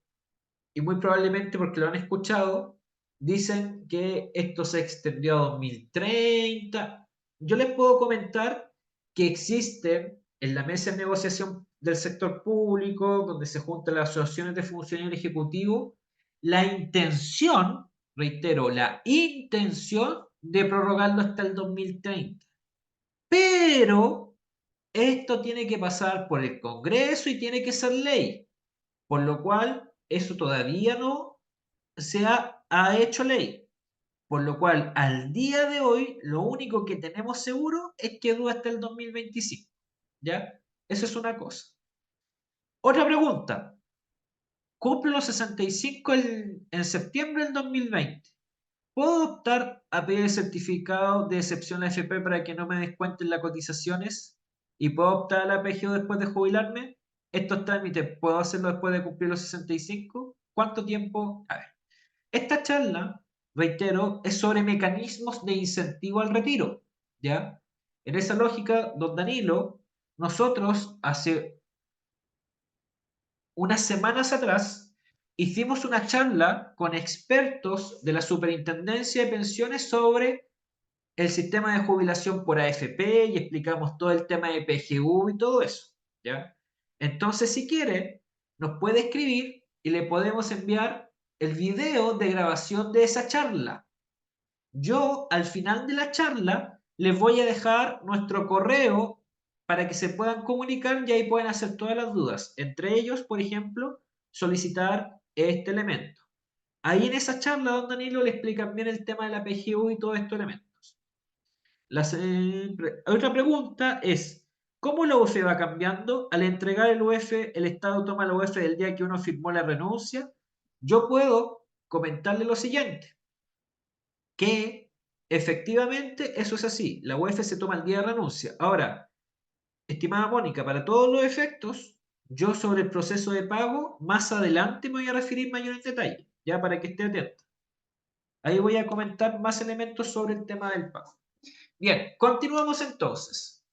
y muy probablemente porque lo han escuchado, dicen que esto se extendió a 2030. Yo les puedo comentar que existe en la mesa de negociación del sector público, donde se juntan las asociaciones de funcionarios ejecutivos, la intención, reitero, la intención de prorrogarlo hasta el 2030. Pero esto tiene que pasar por el Congreso y tiene que ser ley, por lo cual eso todavía no ha hecho ley. Por lo cual, al día de hoy, lo único que tenemos seguro es que dura hasta el 2025. ¿Ya? Eso es una cosa. Otra pregunta. Cumplo los 65 en septiembre del 2020. ¿Puedo optar a pedir el certificado de excepción a FP para que no me descuenten las cotizaciones? ¿Y puedo optar a la PGU después de jubilarme? Estos trámites, ¿puedo hacerlo después de cumplir los 65? ¿Cuánto tiempo? A ver. Esta charla, reitero, es sobre mecanismos de incentivo al retiro, ¿ya? En esa lógica, don Danilo, nosotros hace unas semanas atrás hicimos una charla con expertos de la Superintendencia de Pensiones sobre el sistema de jubilación por AFP y explicamos todo el tema de PGU y todo eso, ¿ya? Entonces, si quiere, nos puede escribir y le podemos enviar el video de grabación de esa charla. Yo, al final de la charla, les voy a dejar nuestro correo para que se puedan comunicar y ahí pueden hacer todas las dudas. Entre ellos, por ejemplo, solicitar este elemento. Ahí en esa charla, don Danilo le explican bien el tema de la PGU y todos estos elementos. Otra pregunta es, ¿cómo la UEF va cambiando? Al entregar el UEF, el Estado toma la UEF del día que uno firmó la renuncia. Yo puedo comentarle lo siguiente, que efectivamente eso es así. La UEF se toma el día de renuncia. Ahora, estimada Mónica, para todos los efectos, yo sobre el proceso de pago, más adelante me voy a referir mayor en detalle, ya para que esté atento. Ahí voy a comentar más elementos sobre el tema del pago. Bien, continuamos entonces.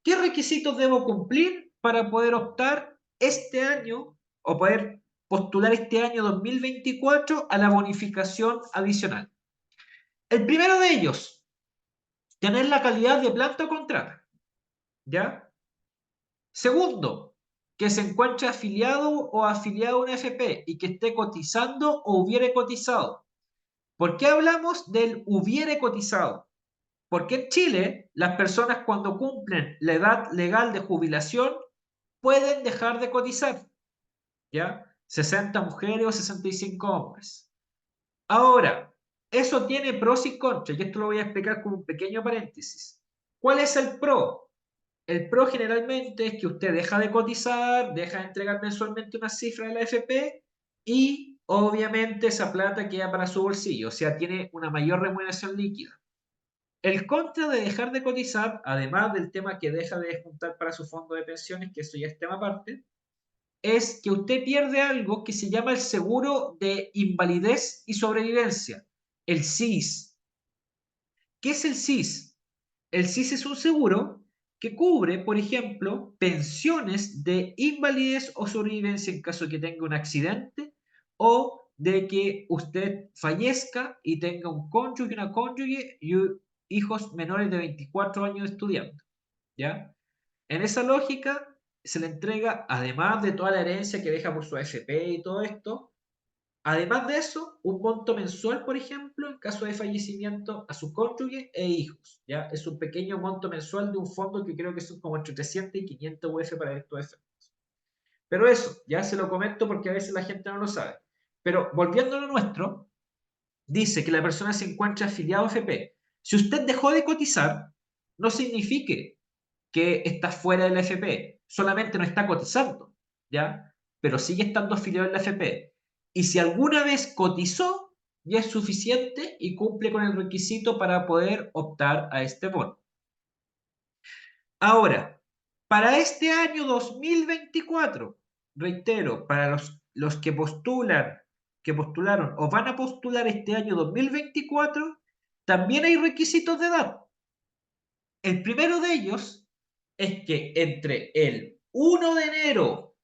¿Qué requisitos debo cumplir para poder optar este año o poder postular este año 2024 a la bonificación adicional? El primero de ellos, tener la calidad de planta o contrato. ¿Ya? Segundo, que se encuentre afiliado o afiliado a una FP y que esté cotizando o hubiere cotizado. ¿Por qué hablamos del hubiere cotizado? Porque en Chile las personas cuando cumplen la edad legal de jubilación pueden dejar de cotizar, ¿ya? 60 mujeres o 65 hombres. Ahora, eso tiene pros y contras, y esto lo voy a explicar como un pequeño paréntesis. ¿Cuál es el pro? El pro generalmente es que usted deja de cotizar, deja de entregar mensualmente una cifra de la AFP y obviamente esa plata queda para su bolsillo, o sea, tiene una mayor remuneración líquida. El contra de dejar de cotizar, además del tema que deja de juntar para su fondo de pensiones, que eso ya es tema aparte, es que usted pierde algo que se llama el seguro de invalidez y sobrevivencia, el SIS. ¿Qué es el SIS? El SIS es un seguro que cubre, por ejemplo, pensiones de invalidez o sobrevivencia en caso de que tenga un accidente o de que usted fallezca y tenga un cónyuge, una cónyuge y hijos menores de 24 años estudiando. ¿Ya? En esa lógica se le entrega, además de toda la herencia que deja por su AFP y todo esto, además de eso, un monto mensual, por ejemplo, en caso de fallecimiento a su cónyuge e hijos. ¿Ya? Es un pequeño monto mensual de un fondo que creo que son como entre 300 y 500 UF para estos efectos. Pero eso, ya se lo comento porque a veces la gente no lo sabe. Pero volviendo a lo nuestro, dice que la persona se encuentra afiliado a FP. Si usted dejó de cotizar, no signifique que está fuera de la FP, solamente no está cotizando, ¿ya? Pero sigue estando afiliado en la FP. Y si alguna vez cotizó, ya es suficiente y cumple con el requisito para poder optar a este bono. Ahora, para este año 2024, reitero, para los que postulan, que postularon o van a postular este año 2024, también hay requisitos de edad. El primero de ellos es que entre el 1 de enero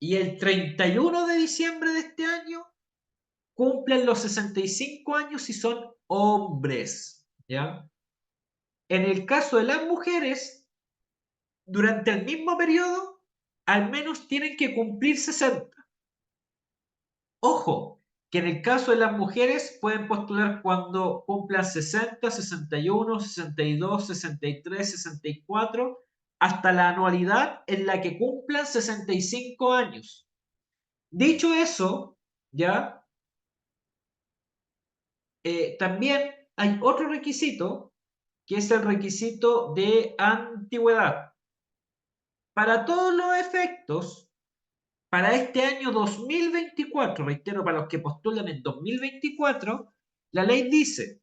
y el 31 de diciembre de este año cumplen los 65 años y son hombres, ¿ya? En el caso de las mujeres, durante el mismo periodo, al menos tienen que cumplir 60. Ojo, que en el caso de las mujeres pueden postular cuando cumplan 60, 61, 62, 63, 64, hasta la anualidad en la que cumplan 65 años. Dicho eso, ya, también hay otro requisito, que es el requisito de antigüedad. Para todos los efectos, para este año 2024, reitero, para los que postulan en 2024, la ley dice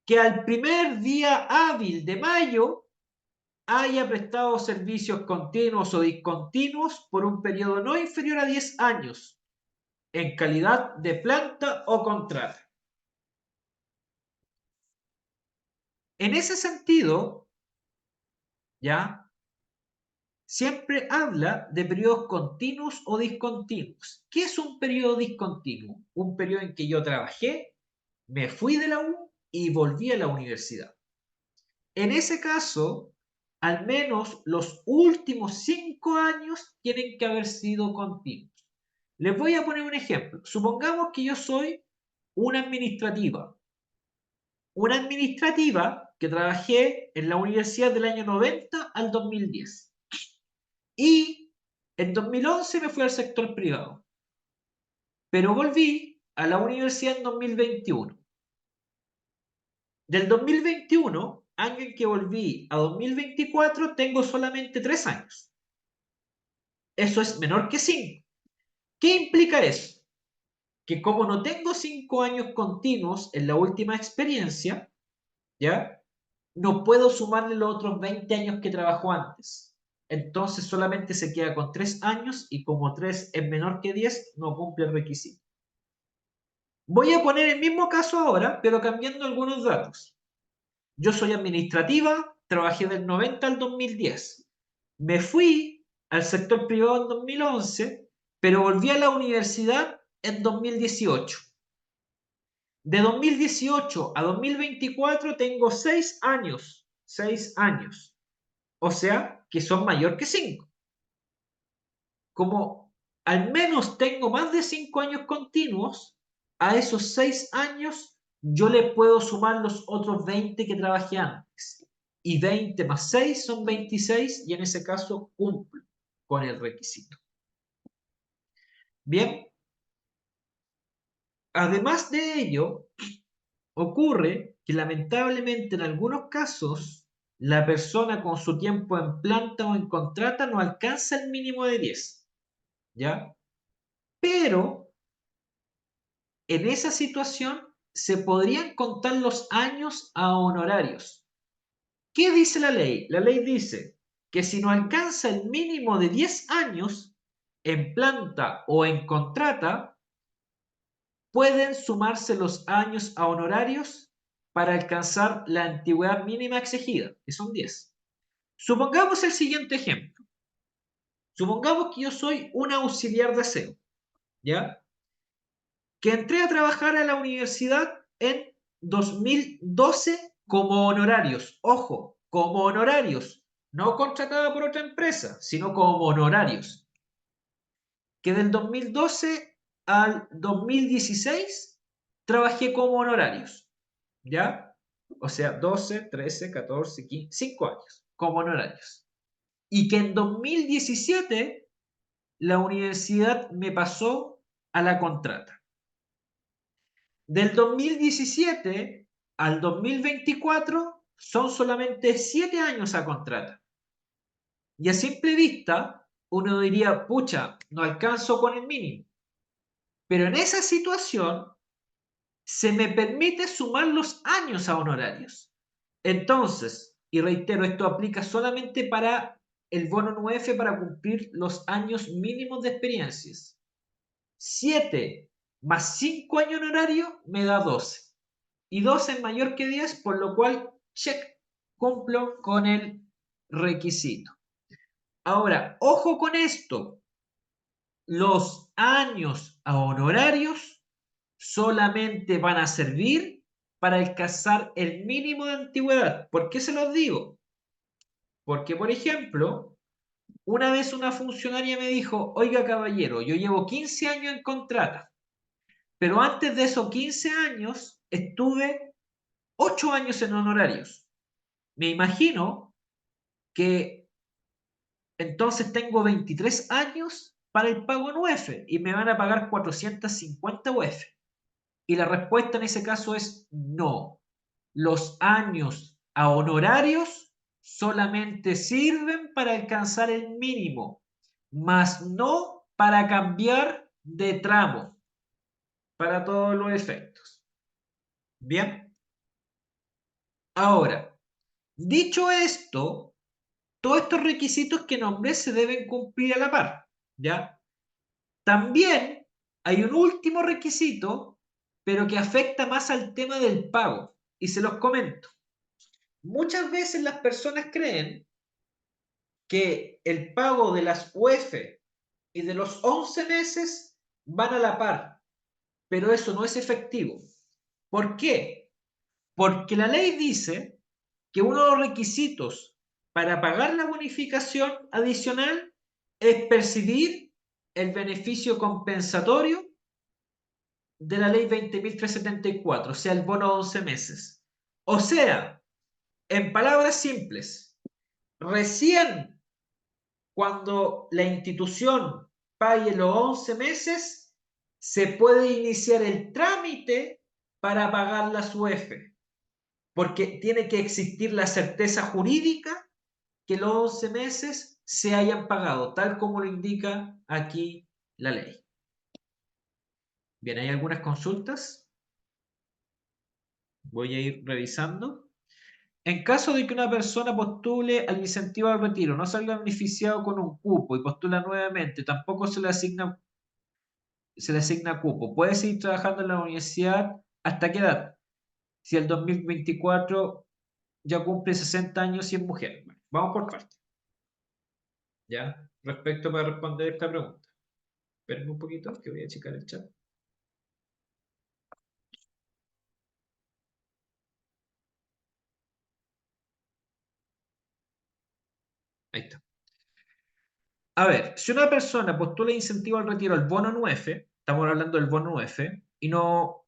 que al primer día hábil de mayo haya prestado servicios continuos o discontinuos por un periodo no inferior a 10 años en calidad de planta o contrata. En ese sentido, ya, siempre habla de periodos continuos o discontinuos. ¿Qué es un periodo discontinuo? Un periodo en que yo trabajé, me fui de la U y volví a la universidad. En ese caso, al menos los últimos 5 años tienen que haber sido continuos. Les voy a poner un ejemplo. Supongamos que yo soy una administrativa. Una administrativa que trabajé en la universidad del año 90 al 2010. Y en 2011 me fui al sector privado. Pero volví a la universidad en 2021. Del 2021, año en que volví a 2024, tengo solamente 3 años. Eso es menor que 5. ¿Qué implica eso? Que como no tengo 5 años continuos en la última experiencia, ¿ya? No puedo sumarle los otros 20 años que trabajó antes. Entonces solamente se queda con 3 años y como 3 es menor que 10, no cumple el requisito. Voy a poner el mismo caso ahora, pero cambiando algunos datos. Yo soy administrativa, trabajé del 90 al 2010. Me fui al sector privado en 2011, pero volví a la universidad en 2018. De 2018 a 2024 tengo 6 años. 6 años. O sea, que son mayor que 5. Como al menos tengo más de 5 años continuos, a esos 6 años yo le puedo sumar los otros 20 que trabajé antes. Y 20 más 6 son 26 y en ese caso cumplo con el requisito. Bien, además de ello, ocurre que lamentablemente en algunos casos la persona con su tiempo en planta o en contrata no alcanza el mínimo de 10, ¿ya? Pero en esa situación se podrían contar los años a honorarios. ¿Qué dice la ley? La ley dice que si no alcanza el mínimo de 10 años en planta o en contrata, pueden sumarse los años a honorarios para alcanzar la antigüedad mínima exigida, que son 10. Supongamos el siguiente ejemplo. Supongamos que yo soy un auxiliar de aseo, ¿ya? Que entré a trabajar a la universidad en 2012 como honorarios. Ojo, como honorarios, no contratada por otra empresa, sino como honorarios. Que del 2012 al 2016 trabajé como honorarios, ¿ya? O sea, 12, 13, 14, 15, 5 años como honorarios. Y que en 2017 la universidad me pasó a la contrata. Del 2017 al 2024 son solamente 7 años a contrata. Y a simple vista, uno diría, pucha, no alcanzo con el mínimo. Pero en esa situación se me permite sumar los años a honorarios. Entonces, y reitero, esto aplica solamente para el bono 9 para cumplir los años mínimos de experiencias. 7 más 5 años honorario me da 12. Y 12 es mayor que 10, por lo cual, check, cumplo con el requisito. Ahora, ojo con esto. Los años a honorarios solamente van a servir para alcanzar el mínimo de antigüedad. ¿Por qué se los digo? Porque, por ejemplo, una vez una funcionaria me dijo, oiga caballero, yo llevo 15 años en contrata, pero antes de esos 15 años estuve 8 años en honorarios. Me imagino que entonces tengo 23 años para el pago en UF y me van a pagar 450 UF. Y la respuesta en ese caso es no. Los años a honorarios solamente sirven para alcanzar el mínimo, más no para cambiar de tramo, para todos los efectos. Bien, ahora, dicho esto, todos estos requisitos que nombré se deben cumplir a la par, ¿ya? También hay un último requisito, pero que afecta más al tema del pago, y se los comento. Muchas veces las personas creen que el pago de las UF y de los 11 meses van a la par, pero eso no es efectivo. ¿Por qué? Porque la ley dice que uno de los requisitos para pagar la bonificación adicional es percibir el beneficio compensatorio de la ley 20.374, o sea, el bono 11 meses. O sea, en palabras simples, recién cuando la institución pague los 11 meses, se puede iniciar el trámite para pagar la UF, porque tiene que existir la certeza jurídica que los 11 meses se hayan pagado, tal como lo indica aquí la ley. Bien, ¿hay algunas consultas? Voy a ir revisando. En caso de que una persona postule al incentivo al retiro, no salga beneficiado con un cupo y postula nuevamente, tampoco se le asigna cupo. Puede seguir trabajando en la universidad ¿hasta qué edad? Si el 2024 ya cumple 60 años y es mujer. Bueno, vamos por partes. ¿Ya? Respecto para responder esta pregunta. Espérenme un poquito que voy a checar el chat. Ahí está. A ver, si una persona postula incentivo al retiro, al bono 9, estamos hablando del bono 9, y no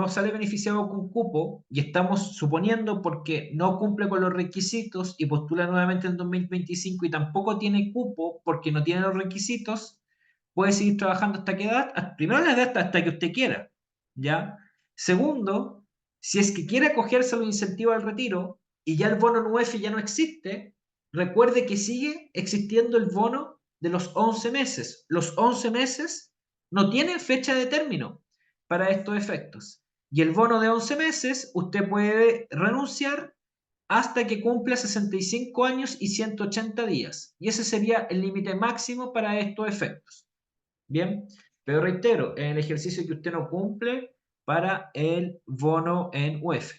sale beneficiado con cupo, y estamos suponiendo porque no cumple con los requisitos y postula nuevamente en 2025 y tampoco tiene cupo porque no tiene los requisitos, puede seguir trabajando hasta qué edad. Primero la edad hasta que usted quiera, ¿ya? Segundo, si es que quiere acogerse a los incentivos al retiro y ya el bono 9 ya no existe, recuerde que sigue existiendo el bono de los 11 meses. Los 11 meses no tienen fecha de término. para estos efectos. Y el bono de 11 meses, usted puede renunciar hasta que cumpla 65 años y 180 días. Y ese sería el límite máximo para estos efectos. Bien, pero reitero, en el ejercicio que usted no cumple para el bono en UF.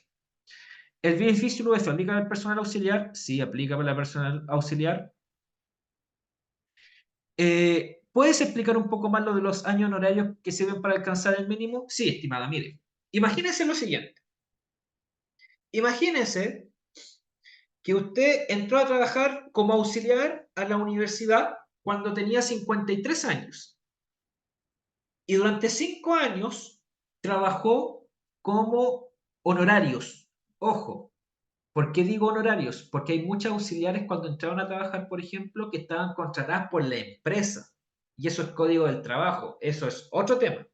¿El beneficio UF aplica para el personal auxiliar? Sí, aplica para el personal auxiliar. ¿Puedes explicar un poco más lo de los años honorarios que sirven para alcanzar el mínimo? Sí, estimada, mire. Imagínese lo siguiente. Imagínese que usted entró a trabajar como auxiliar a la universidad cuando tenía 53 años y durante 5 años trabajó como honorarios. Ojo, ¿por qué digo honorarios? Porque hay muchos auxiliares cuando entraron a trabajar, por ejemplo, que estaban contratadas por la empresa. Y eso es código del trabajo. Eso es otro tema.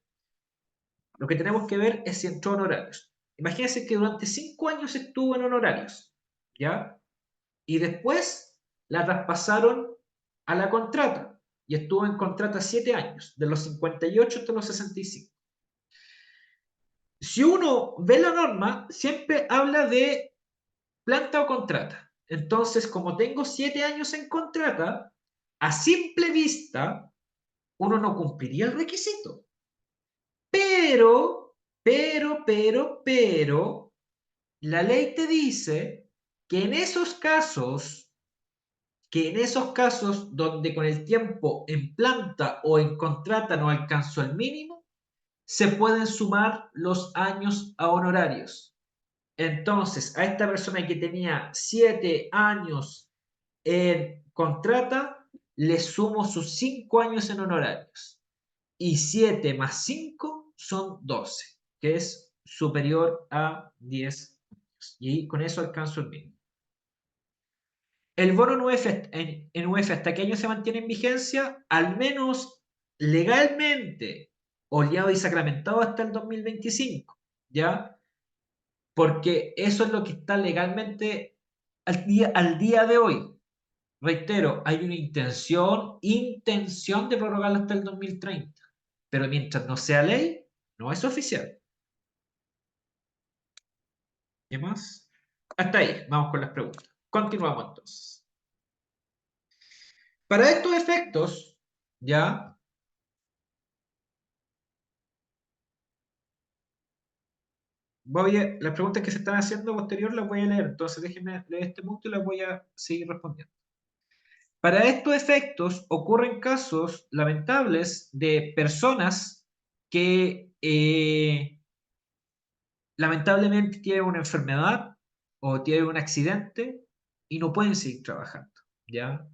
Lo que tenemos que ver es si entró en honorarios. Imagínense que durante 5 años estuvo en honorarios, ¿ya? Y después la traspasaron a la contrata y estuvo en contrata 7 años, de los 58 hasta los 65. Si uno ve la norma, siempre habla de planta o contrata. Entonces, como tengo 7 años en contrata, a simple vista, uno no cumpliría el requisito. Pero, la ley te dice que en esos casos donde con el tiempo en planta o en contrata no alcanzó el mínimo, se pueden sumar los años a honorarios. Entonces, a esta persona que tenía 7 años en contrata, le sumo sus 5 años en honorarios. Y 7 más 5 son 12, que es superior a 10 años. Y con eso alcanzo el mínimo. El bono en UF, ¿hasta qué año se mantiene en vigencia? Al menos legalmente, oleado y sacramentado hasta el 2025, ¿ya? Porque eso es lo que está legalmente al día de hoy. Reitero, hay una intención de prorrogarlo hasta el 2030, pero mientras no sea ley, no es oficial. ¿Qué más? Hasta ahí, vamos con las preguntas. Continuamos entonces. Para estos efectos, ya, las preguntas que se están haciendo posterior las voy a leer, entonces déjenme leer este punto y las voy a seguir respondiendo. Para estos efectos ocurren casos lamentables de personas que lamentablemente tienen una enfermedad o tienen un accidente y no pueden seguir trabajando, ¿ya?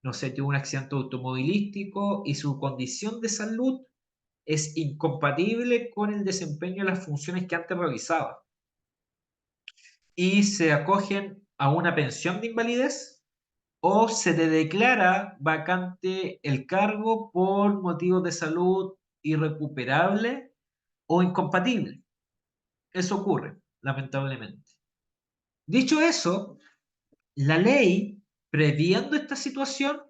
No sé, tuvo un accidente automovilístico y su condición de salud es incompatible con el desempeño de las funciones que antes realizaba. Y se acogen a una pensión de invalidez o se le declara vacante el cargo por motivos de salud irrecuperable o incompatible. Eso ocurre, lamentablemente. Dicho eso, la ley, previendo esta situación,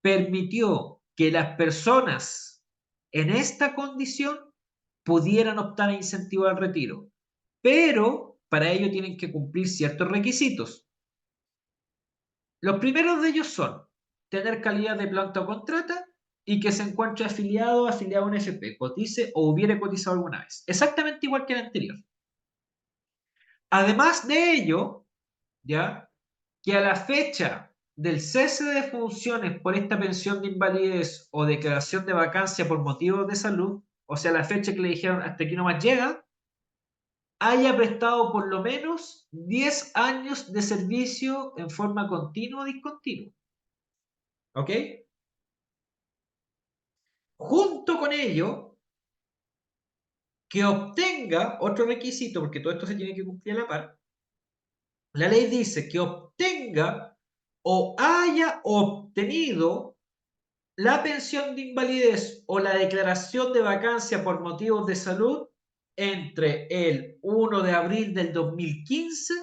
permitió que las personas en esta condición pudieran optar a incentivo al retiro, pero para ello tienen que cumplir ciertos requisitos. Los primeros de ellos son tener calidad de planta o contrata y que se encuentre afiliado o afiliado a un FP, cotice o hubiere cotizado alguna vez. Exactamente igual que el anterior. Además de ello, ¿ya? Que a la fecha del cese de funciones por esta pensión de invalidez o declaración de vacancia por motivos de salud, o sea, la fecha que le dijeron hasta aquí nomás llega, haya prestado por lo menos 10 años de servicio en forma continua o discontinua. ¿Ok? Junto con ello, que obtenga otro requisito, porque todo esto se tiene que cumplir a la par, la ley dice que obtenga o haya obtenido la pensión de invalidez o la declaración de vacancia por motivos de salud entre el 1 de abril del 2015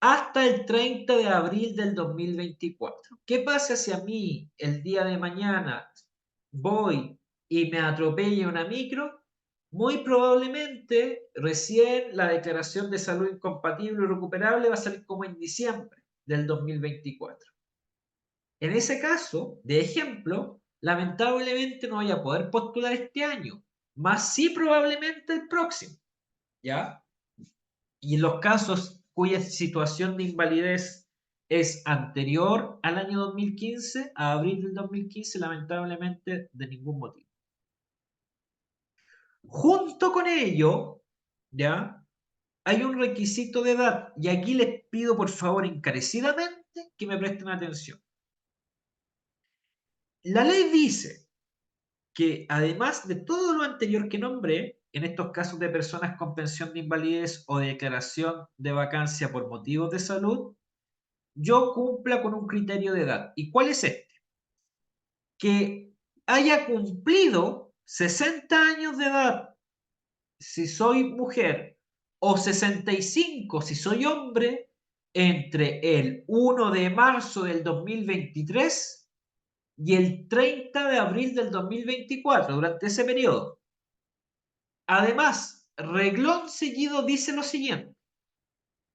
hasta el 30 de abril del 2024. ¿Qué pasa si a mí el día de mañana voy y me atropella una micro? muy probablemente recién la declaración de salud incompatible y recuperable va a salir como en diciembre del 2024. En ese caso, de ejemplo, lamentablemente no voy a poder postular este año, más sí probablemente el próximo, ¿ya? Y en los casos cuya situación de invalidez es anterior al año 2015, a abril del 2015, lamentablemente de ningún motivo. Junto con ello, ¿ya? Hay un requisito de edad, y aquí les pido por favor encarecidamente que me presten atención. La ley dice que además de todo lo anterior que nombré, en estos casos de personas con pensión de invalidez o de declaración de vacancia por motivos de salud, yo cumpla con un criterio de edad. ¿Y cuál es este? Que haya cumplido 60 años de edad si soy mujer o 65 si soy hombre entre el 1 de marzo del 2023 y el 30 de abril del 2024, durante ese periodo. Además, reglón seguido dice lo siguiente: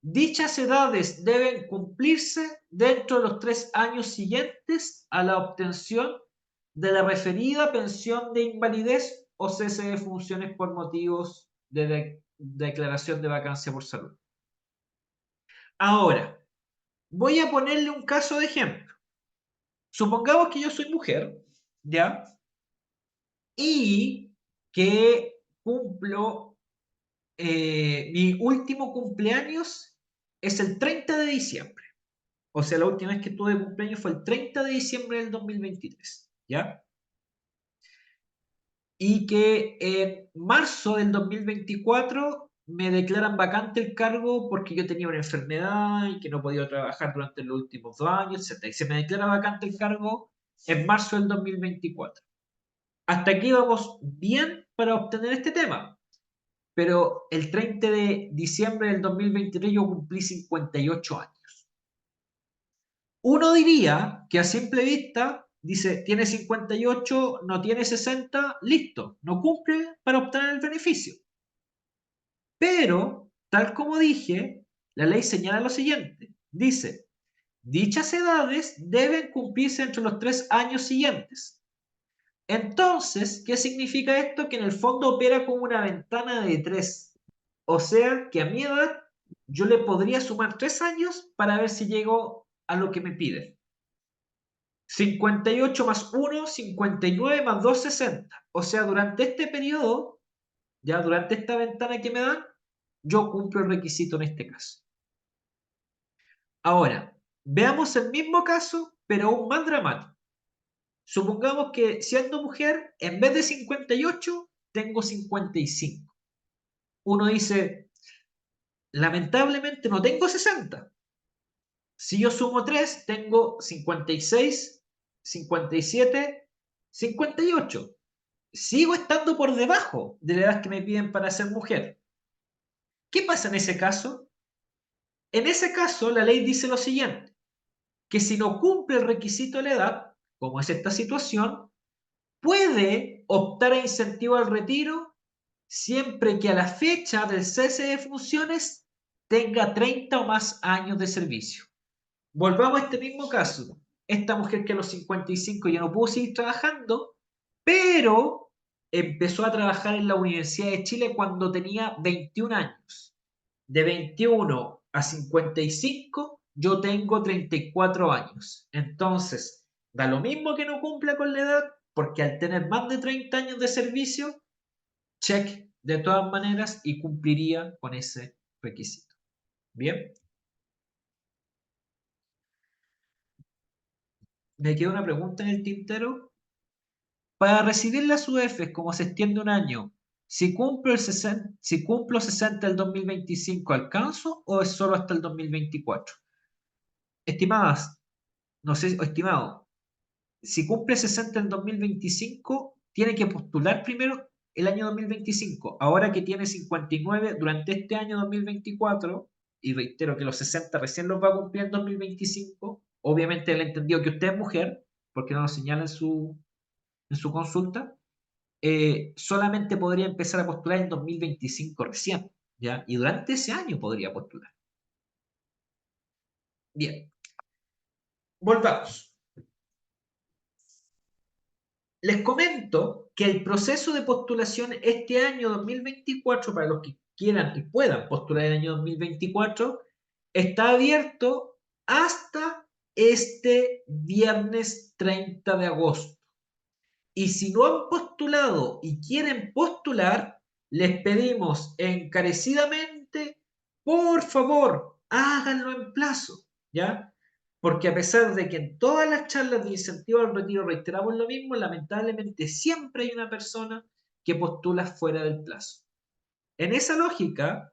dichas edades deben cumplirse dentro de los 3 años siguientes a la obtención de la referida pensión de invalidez o cese de funciones por motivos de declaración de vacancia por salud. Ahora, voy a ponerle un caso de ejemplo. Supongamos que yo soy mujer, ¿ya? Y que cumplo, mi último cumpleaños es el 30 de diciembre. O sea, la última vez que tuve cumpleaños fue el 30 de diciembre del 2023, ¿ya? Y que en marzo del 2024 me declaran vacante el cargo porque yo tenía una enfermedad y que no podía trabajar durante los últimos 2 años, etc. Y se me declara vacante el cargo en marzo del 2024. Hasta aquí vamos bien para obtener este tema. Pero el 30 de diciembre del 2023 yo cumplí 58 años. Uno diría que a simple vista dice, tiene 58, no tiene 60, listo, no cumple para obtener el beneficio. Pero, tal como dije, la ley señala lo siguiente. Dice, dichas edades deben cumplirse entre los 3 años siguientes. Entonces, ¿qué significa esto? Que en el fondo opera como una ventana de 3. O sea, que a mi edad yo le podría sumar 3 años para ver si llego a lo que me piden. 58 más 1, 59 más 2, 60. O sea, durante este periodo, ya durante esta ventana que me dan, yo cumplo el requisito en este caso. Ahora, veamos el mismo caso, pero aún más dramático. Supongamos que siendo mujer, en vez de 58, tengo 55. Uno dice, lamentablemente no tengo 60. Si yo sumo 3, tengo 56, 57, 58. Sigo estando por debajo de la edad que me piden para ser mujer. ¿Qué pasa en ese caso? En ese caso, la ley dice lo siguiente, que si no cumple el requisito de la edad, como es esta situación, puede optar a incentivo al retiro siempre que a la fecha del cese de funciones tenga 30 o más años de servicio. Volvamos a este mismo caso. Esta mujer que a los 55 ya no pudo seguir trabajando, pero empezó a trabajar en la Universidad de Chile cuando tenía 21 años. De 21 a 55, yo tengo 34 años. Entonces, da lo mismo que no cumpla con la edad, porque al tener más de 30 años de servicio, check de todas maneras y cumpliría con ese requisito. Bien, me queda una pregunta en el tintero. Para recibir las UF, como se extiende un año, si cumplo 60 el 2025, ¿alcanzo o es solo hasta el 2024? Estimadas, no sé, estimado, si cumple 60 en 2025, tiene que postular primero el año 2025. Ahora que tiene 59 durante este año 2024, y reitero que los 60 recién los va a cumplir en 2025, obviamente él entendió que usted es mujer, porque no lo señala en su consulta. solamente podría empezar a postular en 2025 recién, ¿ya? Y durante ese año podría postular. Bien, volvamos. Les comento que el proceso de postulación este año 2024, para los que quieran y puedan postular el año 2024, está abierto hasta este viernes 30 de agosto. Y si no han postulado y quieren postular, les pedimos encarecidamente, por favor, háganlo en plazo, ¿ya? Porque a pesar de que en todas las charlas de incentivo al retiro reiteramos lo mismo, lamentablemente siempre hay una persona que postula fuera del plazo. En esa lógica,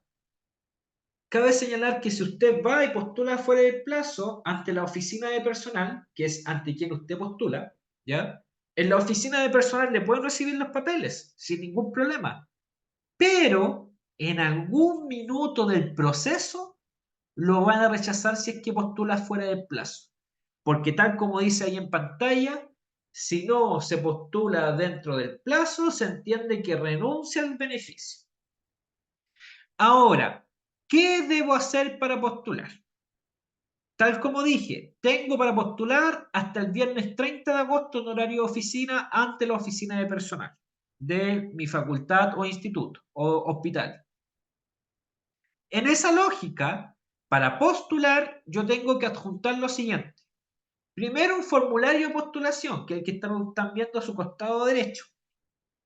cabe señalar que si usted va y postula fuera del plazo ante la oficina de personal, que es ante quien usted postula, ¿ya? En la oficina de personal le pueden recibir los papeles sin ningún problema, pero en algún minuto del proceso lo van a rechazar si es que postula fuera del plazo. Porque tal como dice ahí en pantalla, si no se postula dentro del plazo, se entiende que renuncia al beneficio. Ahora, ¿qué debo hacer para postular? Tal como dije, tengo para postular hasta el viernes 30 de agosto en horario de oficina ante la oficina de personal de mi facultad o instituto o hospital. En esa lógica, para postular, yo tengo que adjuntar lo siguiente. Primero, un formulario de postulación, que es el que están viendo a su costado derecho.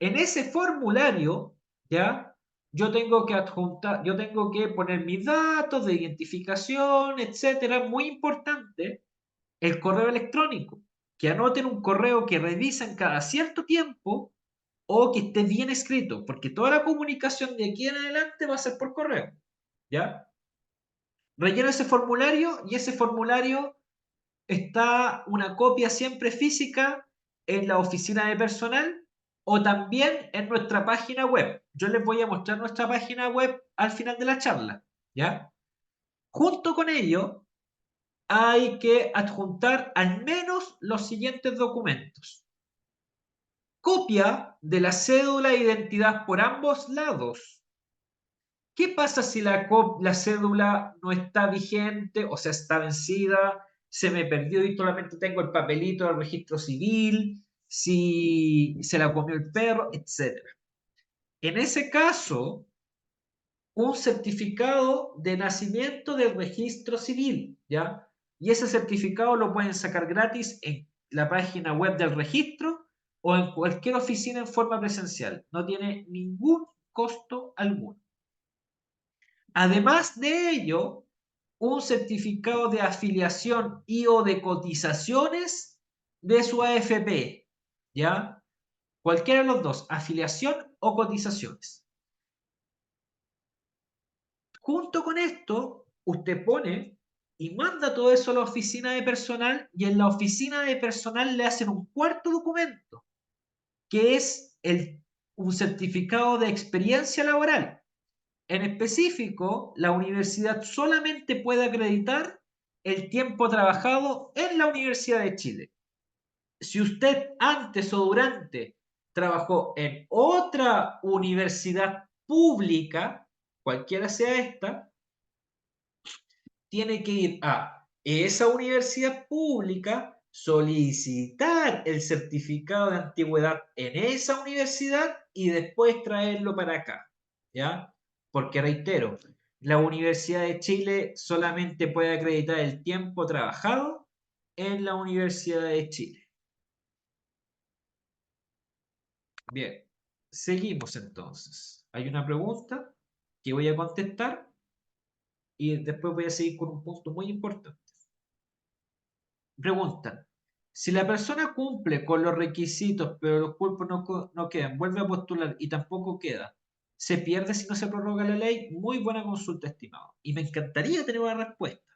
En ese formulario, ¿ya? Yo tengo que adjuntar, yo tengo que poner mis datos de identificación, etcétera. Muy importante, el correo electrónico. Que anoten un correo que revisan cada cierto tiempo o que esté bien escrito, porque toda la comunicación de aquí en adelante va a ser por correo, ¿ya? Relleno ese formulario y ese formulario está una copia siempre física en la oficina de personal o también en nuestra página web. Yo les voy a mostrar nuestra página web al final de la charla, ¿ya? Junto con ello, hay que adjuntar al menos los siguientes documentos. Copia de la cédula de identidad por ambos lados. ¿Qué pasa si la cédula no está vigente, o sea, está vencida, se me perdió y solamente tengo el papelito del registro civil, si se la comió el perro, etcétera? En ese caso, un certificado de nacimiento del registro civil, ¿ya? Y ese certificado lo pueden sacar gratis en la página web del registro o en cualquier oficina en forma presencial. No tiene ningún costo alguno. Además de ello, un certificado de afiliación y o de cotizaciones de su AFP, ¿ya? Cualquiera de los dos, afiliación o cotizaciones. Junto con esto, usted pone y manda todo eso a la oficina de personal y en la oficina de personal le hacen un cuarto documento, que es un certificado de experiencia laboral. En específico, la universidad solamente puede acreditar el tiempo trabajado en la Universidad de Chile. Si usted antes o durante trabajó en otra universidad pública, cualquiera sea esta, tiene que ir a esa universidad pública, solicitar el certificado de antigüedad en esa universidad y después traerlo para acá, ¿ya? Porque reitero, la Universidad de Chile solamente puede acreditar el tiempo trabajado en la Universidad de Chile. Bien, seguimos entonces. Hay una pregunta que voy a contestar y después voy a seguir con un punto muy importante. Preguntan, si la persona cumple con los requisitos, pero los cuerpos no quedan, vuelve a postular y tampoco queda, ¿se pierde si no se prorroga la ley? Muy buena consulta, estimado. Y me encantaría tener una respuesta,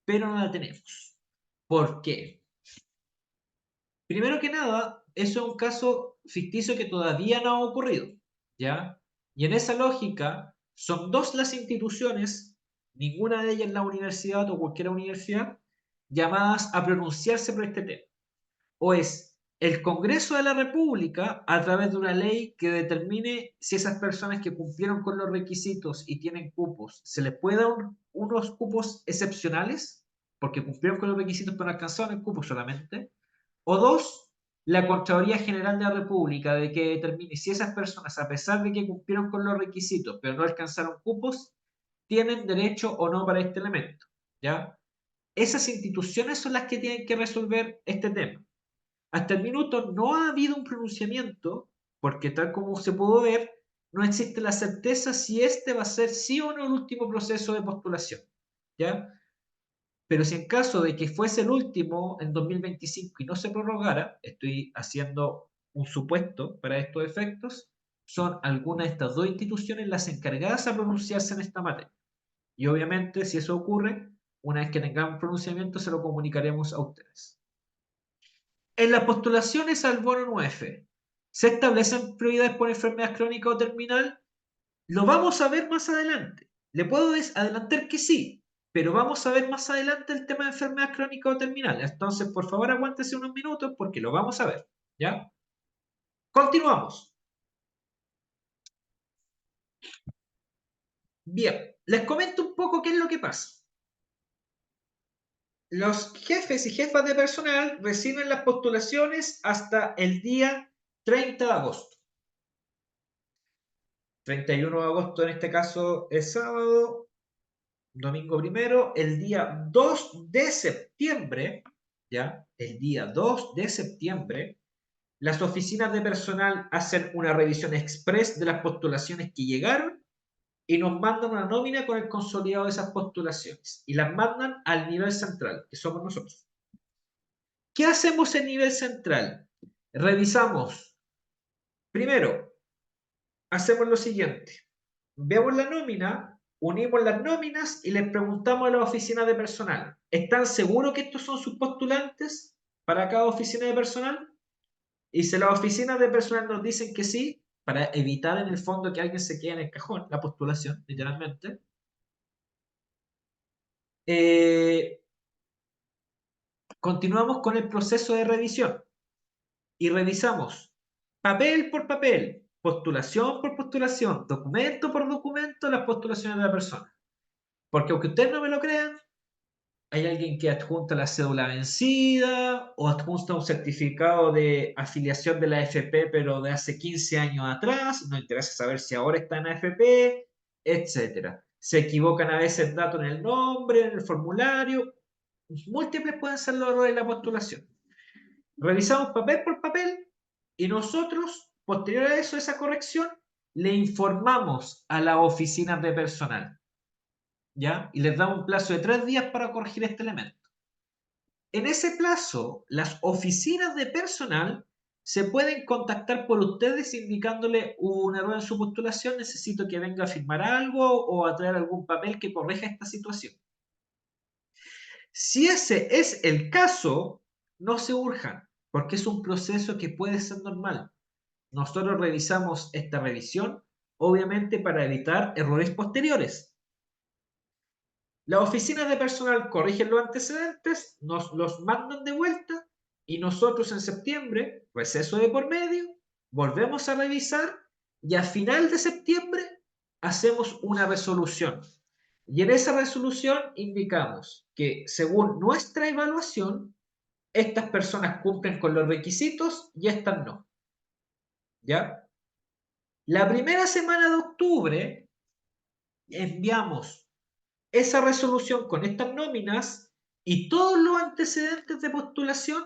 pero no la tenemos. ¿Por qué? Primero que nada, eso es un caso ficticio que todavía no ha ocurrido, ¿ya? Y en esa lógica, son dos las instituciones, ninguna de ellas la universidad o cualquier universidad, llamadas a pronunciarse por este tema. O es el Congreso de la República, a través de una ley que determine si esas personas que cumplieron con los requisitos y tienen cupos, se les puede dar unos cupos excepcionales, porque cumplieron con los requisitos pero no alcanzaron el cupo solamente. O dos, la Contraloría General de la República, de que determine si esas personas, a pesar de que cumplieron con los requisitos pero no alcanzaron cupos, tienen derecho o no para este elemento. ¿Ya? Esas instituciones son las que tienen que resolver este tema. Hasta el minuto no ha habido un pronunciamiento, porque tal como se pudo ver, no existe la certeza si este va a ser sí o no el último proceso de postulación. ¿Ya? Pero si en caso de que fuese el último en 2025 y no se prorrogara, estoy haciendo un supuesto para estos efectos, son algunas de estas dos instituciones las encargadas a pronunciarse en esta materia. Y obviamente, si eso ocurre, una vez que tengamos pronunciamiento, se lo comunicaremos a ustedes. En las postulaciones al bono 9F, ¿se establecen prioridades por enfermedad crónica o terminal? Lo vamos a ver más adelante. Le puedo adelantar que sí, pero vamos a ver más adelante el tema de enfermedad crónica o terminal. Entonces, por favor, aguántese unos minutos porque lo vamos a ver. ¿Ya? Continuamos. Bien, les comento un poco qué es lo que pasa. Los jefes y jefas de personal reciben las postulaciones hasta el día 30 de agosto. 31 de agosto en este caso es sábado, domingo primero, el día 2 de septiembre, ¿ya? El día 2 de septiembre, las oficinas de personal hacen una revisión express de las postulaciones que llegaron y nos mandan una nómina con el consolidado de esas postulaciones y las mandan al nivel central, que somos nosotros. ¿Qué hacemos en nivel central? Revisamos. Primero, hacemos lo siguiente. Vemos la nómina, unimos las nóminas y les preguntamos a la oficina de personal. ¿Están seguros que estos son sus postulantes para cada oficina de personal? Y si las oficinas de personal nos dicen que sí, para evitar en el fondo que alguien se quede en el cajón, la postulación, literalmente, eh, continuamos con el proceso de revisión y revisamos papel por papel, postulación por postulación, documento por documento, las postulaciones de la persona. Porque aunque ustedes no me lo crean, hay alguien que adjunta la cédula vencida o adjunta un certificado de afiliación de la AFP, pero de hace 15 años atrás. No interesa saber si ahora está en AFP, etc. Se equivocan a veces datos en el nombre, en el formulario. Múltiples pueden ser los errores de la postulación. Revisamos papel por papel y nosotros, posterior a eso, esa corrección, le informamos a las oficinas de personal. ¿Ya? Y les damos un plazo de 3 días para corregir este elemento. En ese plazo, las oficinas de personal se pueden contactar por ustedes indicándole un error en su postulación, necesito que venga a firmar algo o a traer algún papel que corrija esta situación. Si ese es el caso, no se urjan, porque es un proceso que puede ser normal. Nosotros revisamos esta revisión, obviamente para evitar errores posteriores. Las oficinas de personal corrigen los antecedentes, nos los mandan de vuelta y nosotros en septiembre, receso de por medio, volvemos a revisar y a final de septiembre hacemos una resolución. Y en esa resolución indicamos que según nuestra evaluación, estas personas cumplen con los requisitos y estas no. ¿Ya? La primera semana de octubre enviamos esa resolución con estas nóminas y todos los antecedentes de postulación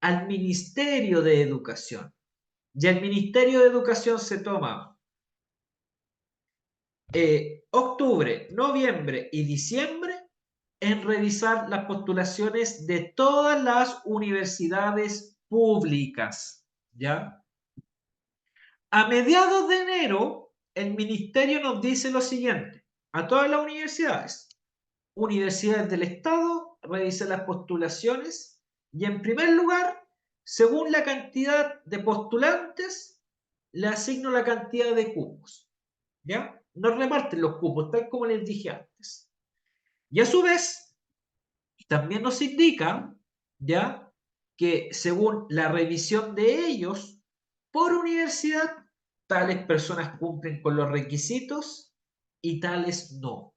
al Ministerio de Educación. Y el Ministerio de Educación se toma octubre, noviembre y diciembre en revisar las postulaciones de todas las universidades públicas. ¿Ya? A mediados de enero, el Ministerio nos dice lo siguiente, a todas las universidades. Universidades del Estado, revise las postulaciones y en primer lugar, según la cantidad de postulantes, le asigno la cantidad de cupos. ¿Ya? Nos reparten los cupos, tal como les dije antes. Y a su vez, también nos indica, ¿ya? que según la revisión de ellos, por universidad, tales personas cumplen con los requisitos y tales no.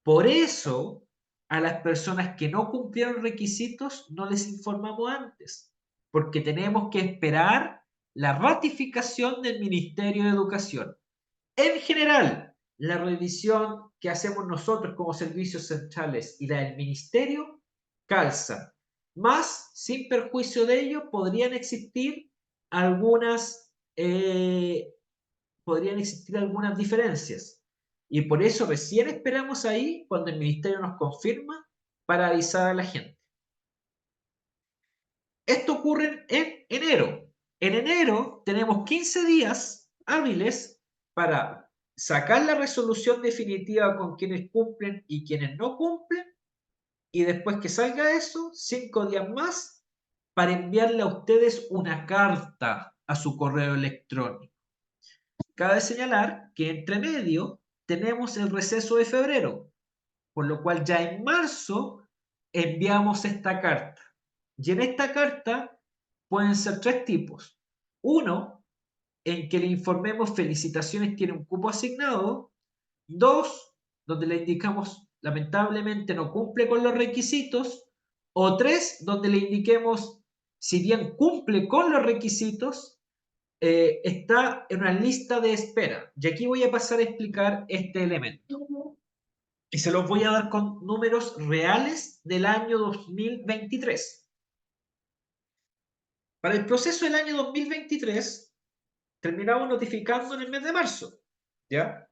Por eso, a las personas que no cumplieron requisitos no les informamos antes, porque tenemos que esperar la ratificación del Ministerio de Educación. En general, la revisión que hacemos nosotros como servicios centrales y la del Ministerio calzan. Más, sin perjuicio de ello, algunas, eh, podrían existir algunas diferencias. Y por eso recién esperamos ahí cuando el Ministerio nos confirma para avisar a la gente. Esto ocurre en enero. En enero tenemos 15 días hábiles para sacar la resolución definitiva con quienes cumplen y quienes no cumplen, y después que salga eso, 5 días más para enviarle a ustedes una carta a su correo electrónico. Cabe señalar que entre medio tenemos el receso de febrero, por lo cual ya en marzo enviamos esta carta. Y en esta carta pueden ser tres tipos. Uno, en que le informemos felicitaciones, tiene un cupo asignado. Dos, donde le indicamos lamentablemente no cumple con los requisitos. O tres, donde le indiquemos si bien cumple con los requisitos, está en una lista de espera. Y aquí voy a pasar a explicar este elemento. Y se los voy a dar con números reales del año 2023. Para el proceso del año 2023, terminamos notificando en el mes de marzo, ¿ya?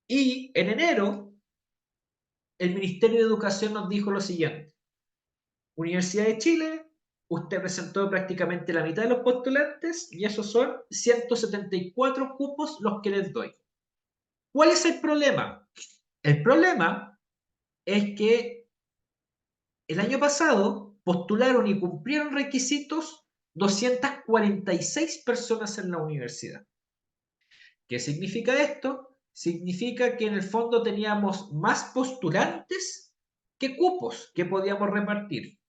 Y en enero, el Ministerio de Educación nos dijo lo siguiente. Universidad de Chile, usted presentó prácticamente la mitad de los postulantes y esos son 174 cupos los que les doy. ¿Cuál es el problema? El problema es que el año pasado postularon y cumplieron requisitos 246 personas en la universidad. ¿Qué significa esto? Significa que en el fondo teníamos más postulantes que cupos que podíamos repartir.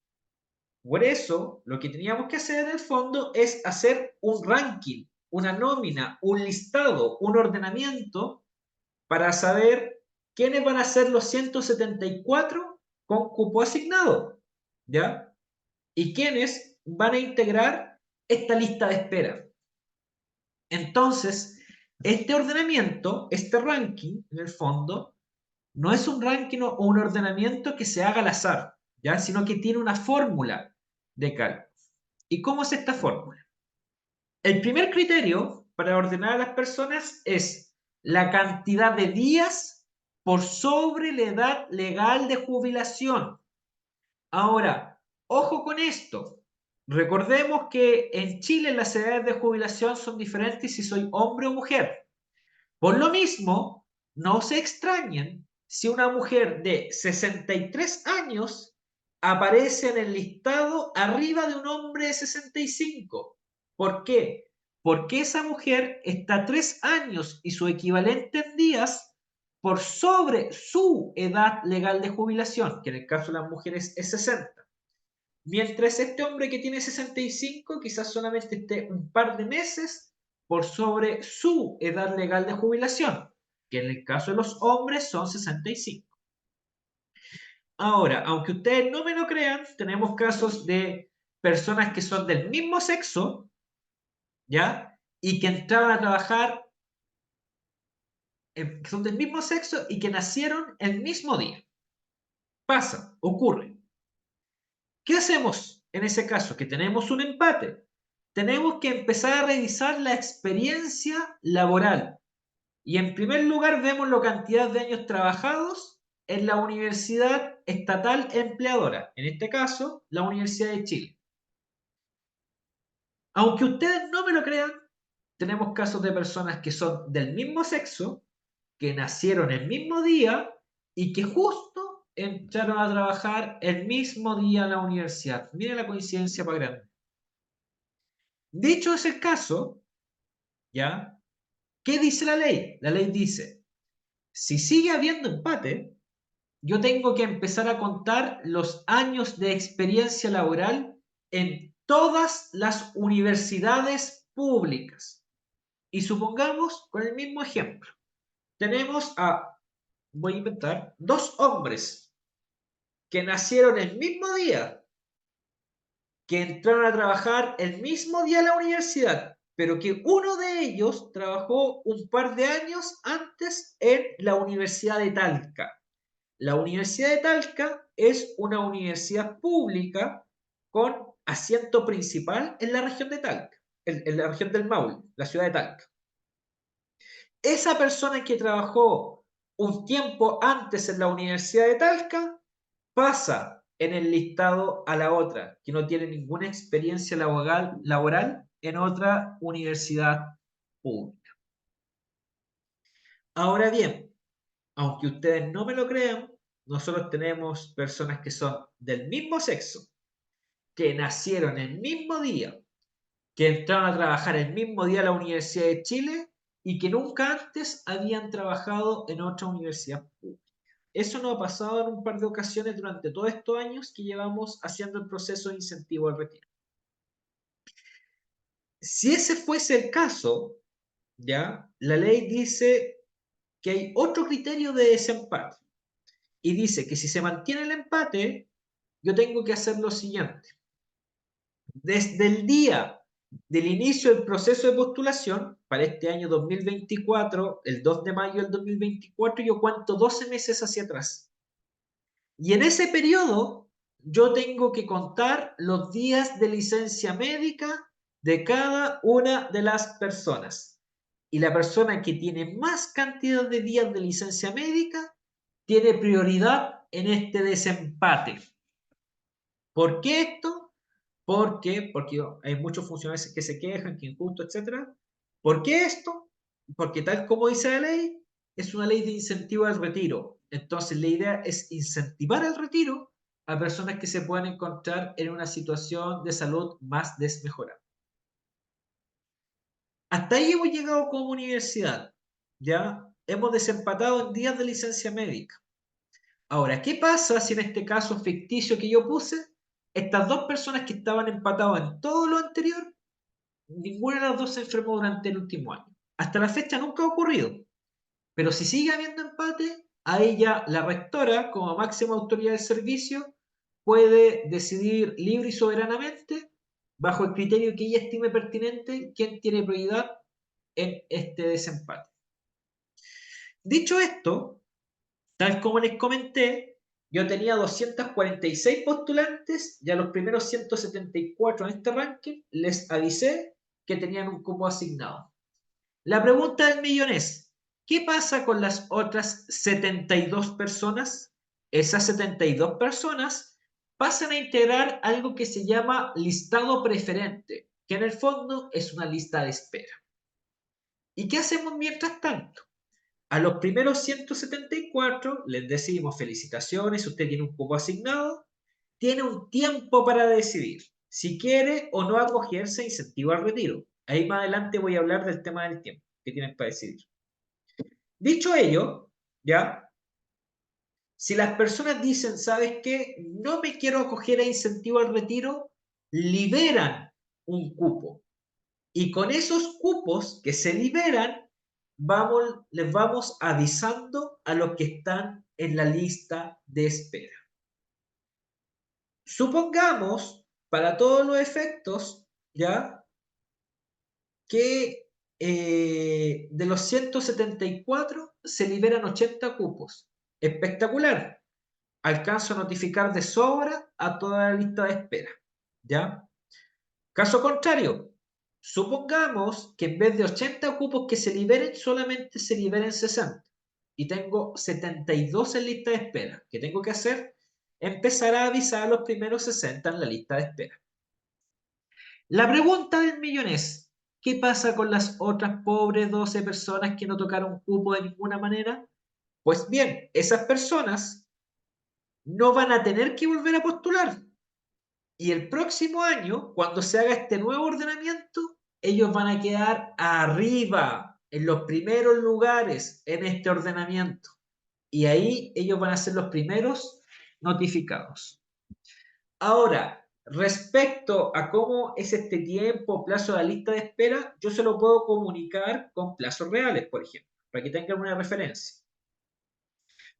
Por eso, lo que teníamos que hacer en el fondo es hacer un ranking, una nómina, un listado, un ordenamiento para saber quiénes van a ser los 174 con cupo asignado, ¿ya? Y quiénes van a integrar esta lista de espera. Entonces, este ordenamiento, este ranking, en el fondo, no es un ranking o un ordenamiento que se haga al azar, ¿ya? Sino que tiene una fórmula de cálculo. ¿Y cómo es esta fórmula? El primer criterio para ordenar a las personas es la cantidad de días por sobre la edad legal de jubilación. Ahora, ojo con esto. Recordemos que en Chile las edades de jubilación son diferentes si soy hombre o mujer. Por lo mismo, no se extrañen si una mujer de 63 años aparece en el listado arriba de un hombre de 65. ¿Por qué? Porque esa mujer está 3 años y su equivalente en días por sobre su edad legal de jubilación, que en el caso de las mujeres es 60. Mientras este hombre que tiene 65 quizás solamente esté un par de meses por sobre su edad legal de jubilación, que en el caso de los hombres son 65. Ahora, aunque ustedes no me lo crean, tenemos casos de personas que son del mismo sexo, ¿ya? Y que entraron a trabajar, que son del mismo sexo y que nacieron el mismo día. Pasa, ocurre. ¿Qué hacemos en ese caso? Que tenemos un empate. Tenemos que empezar a revisar la experiencia laboral. Y en primer lugar vemos la cantidad de años trabajados en la universidad estatal empleadora, en este caso, la Universidad de Chile. Aunque ustedes no me lo crean, tenemos casos de personas que son del mismo sexo, que nacieron el mismo día y que justo entraron a trabajar el mismo día en la universidad. Miren la coincidencia para grande. Dicho es el caso, ¿ya? ¿Qué dice la ley? La ley dice, si sigue habiendo empate, yo tengo que empezar a contar los años de experiencia laboral en todas las universidades públicas. Y supongamos, con el mismo ejemplo, tenemos voy a inventar, dos hombres que nacieron el mismo día, que entraron a trabajar el mismo día en la universidad, pero que uno de ellos trabajó un par de años antes en la Universidad de Talca. La Universidad de Talca es una universidad pública con asiento principal en la región de Talca, en la región del Maule, la ciudad de Talca. Esa persona que trabajó un tiempo antes en la Universidad de Talca pasa en el listado a la otra, que no tiene ninguna experiencia laboral en otra universidad pública. Ahora bien, aunque ustedes no me lo crean, nosotros tenemos personas que son del mismo sexo, que nacieron el mismo día, que entraron a trabajar el mismo día a la Universidad de Chile y que nunca antes habían trabajado en otra universidad pública. Eso nos ha pasado en un par de ocasiones durante todos estos años que llevamos haciendo el proceso de incentivo al retiro. Si ese fuese el caso, ¿ya? La ley dice que hay otro criterio de desempate y dice que si se mantiene el empate, yo tengo que hacer lo siguiente. Desde el día del inicio del proceso de postulación, para este año 2024, el 2 de mayo del 2024, yo cuento 12 meses hacia atrás. Y en ese periodo, yo tengo que contar los días de licencia médica de cada una de las personas. Y la persona que tiene más cantidad de días de licencia médica tiene prioridad en este desempate. ¿Por qué esto? Porque hay muchos funcionarios que se quejan, que injusto, etc. ¿Por qué esto? Porque tal como dice la ley, es una ley de incentivo al retiro. Entonces la idea es incentivar el retiro a personas que se puedan encontrar en una situación de salud más desmejorada. Hasta ahí hemos llegado como universidad. Ya hemos desempatado en días de licencia médica. Ahora, ¿qué pasa si en este caso ficticio que yo puse, estas dos personas que estaban empatadas en todo lo anterior, ninguna de las dos se enfermó durante el último año? Hasta la fecha nunca ha ocurrido. Pero si sigue habiendo empate, ahí ya la rectora, como máxima autoridad del servicio, puede decidir libre y soberanamente, bajo el criterio que ella estime pertinente, quién tiene prioridad en este desempate. Dicho esto, tal como les comenté, yo tenía 246 postulantes y a los primeros 174 en este ranking les avisé que tenían un cupo asignado. La pregunta del millón es, ¿qué pasa con las otras 72 personas? Esas 72 personas pasan a integrar algo que se llama listado preferente, que en el fondo es una lista de espera. ¿Y qué hacemos mientras tanto? A los primeros 174 les decimos felicitaciones, usted tiene un cupo asignado, tiene un tiempo para decidir si quiere o no acogerse a incentivo al retiro. Ahí más adelante voy a hablar del tema del tiempo que tienen para decidir. Dicho ello, ya, si las personas dicen, ¿sabes qué? No me quiero acoger a incentivo al retiro, liberan un cupo. Y con esos cupos que se liberan, les vamos avisando a los que están en la lista de espera. Supongamos, para todos los efectos, ya, que de los 174 se liberan 80 cupos. Espectacular. Alcanzo a notificar de sobra a toda la lista de espera. ¿Ya? Caso contrario, supongamos que en vez de 80 cupos que se liberen, solamente se liberen 60. Y tengo 72 en lista de espera. ¿Qué tengo que hacer? Empezar a avisar a los primeros 60 en la lista de espera. La pregunta del millón es, ¿qué pasa con las otras pobres 12 personas que no tocaron cupo de ninguna manera? Pues bien, esas personas no van a tener que volver a postular. Y el próximo año, cuando se haga este nuevo ordenamiento, ellos van a quedar arriba, en los primeros lugares en este ordenamiento. Y ahí ellos van a ser los primeros notificados. Ahora, Respecto a cómo es este tiempo, plazo de la lista de espera, yo se lo puedo comunicar con plazos reales, por ejemplo, para que tengan una referencia.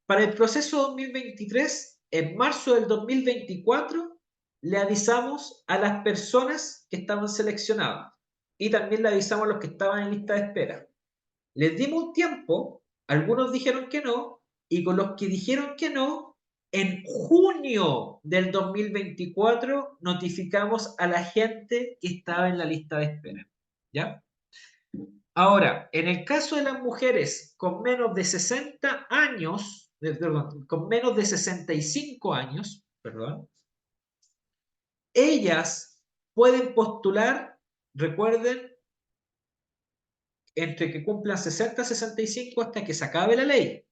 Para el proceso 2023, en marzo del 2024, le avisamos a las personas que estaban seleccionadas y también le avisamos a los que estaban en lista de espera. Les dimos un tiempo, algunos dijeron que no, y con los que dijeron que no, en junio del 2024 notificamos a la gente que estaba en la lista de espera. ¿Ya? Ahora, en el caso de las mujeres con menos de 60 años, perdón, con menos de 65 años, perdón, ellas pueden postular, recuerden, entre que cumplan 60 y 65 hasta que se acabe la ley.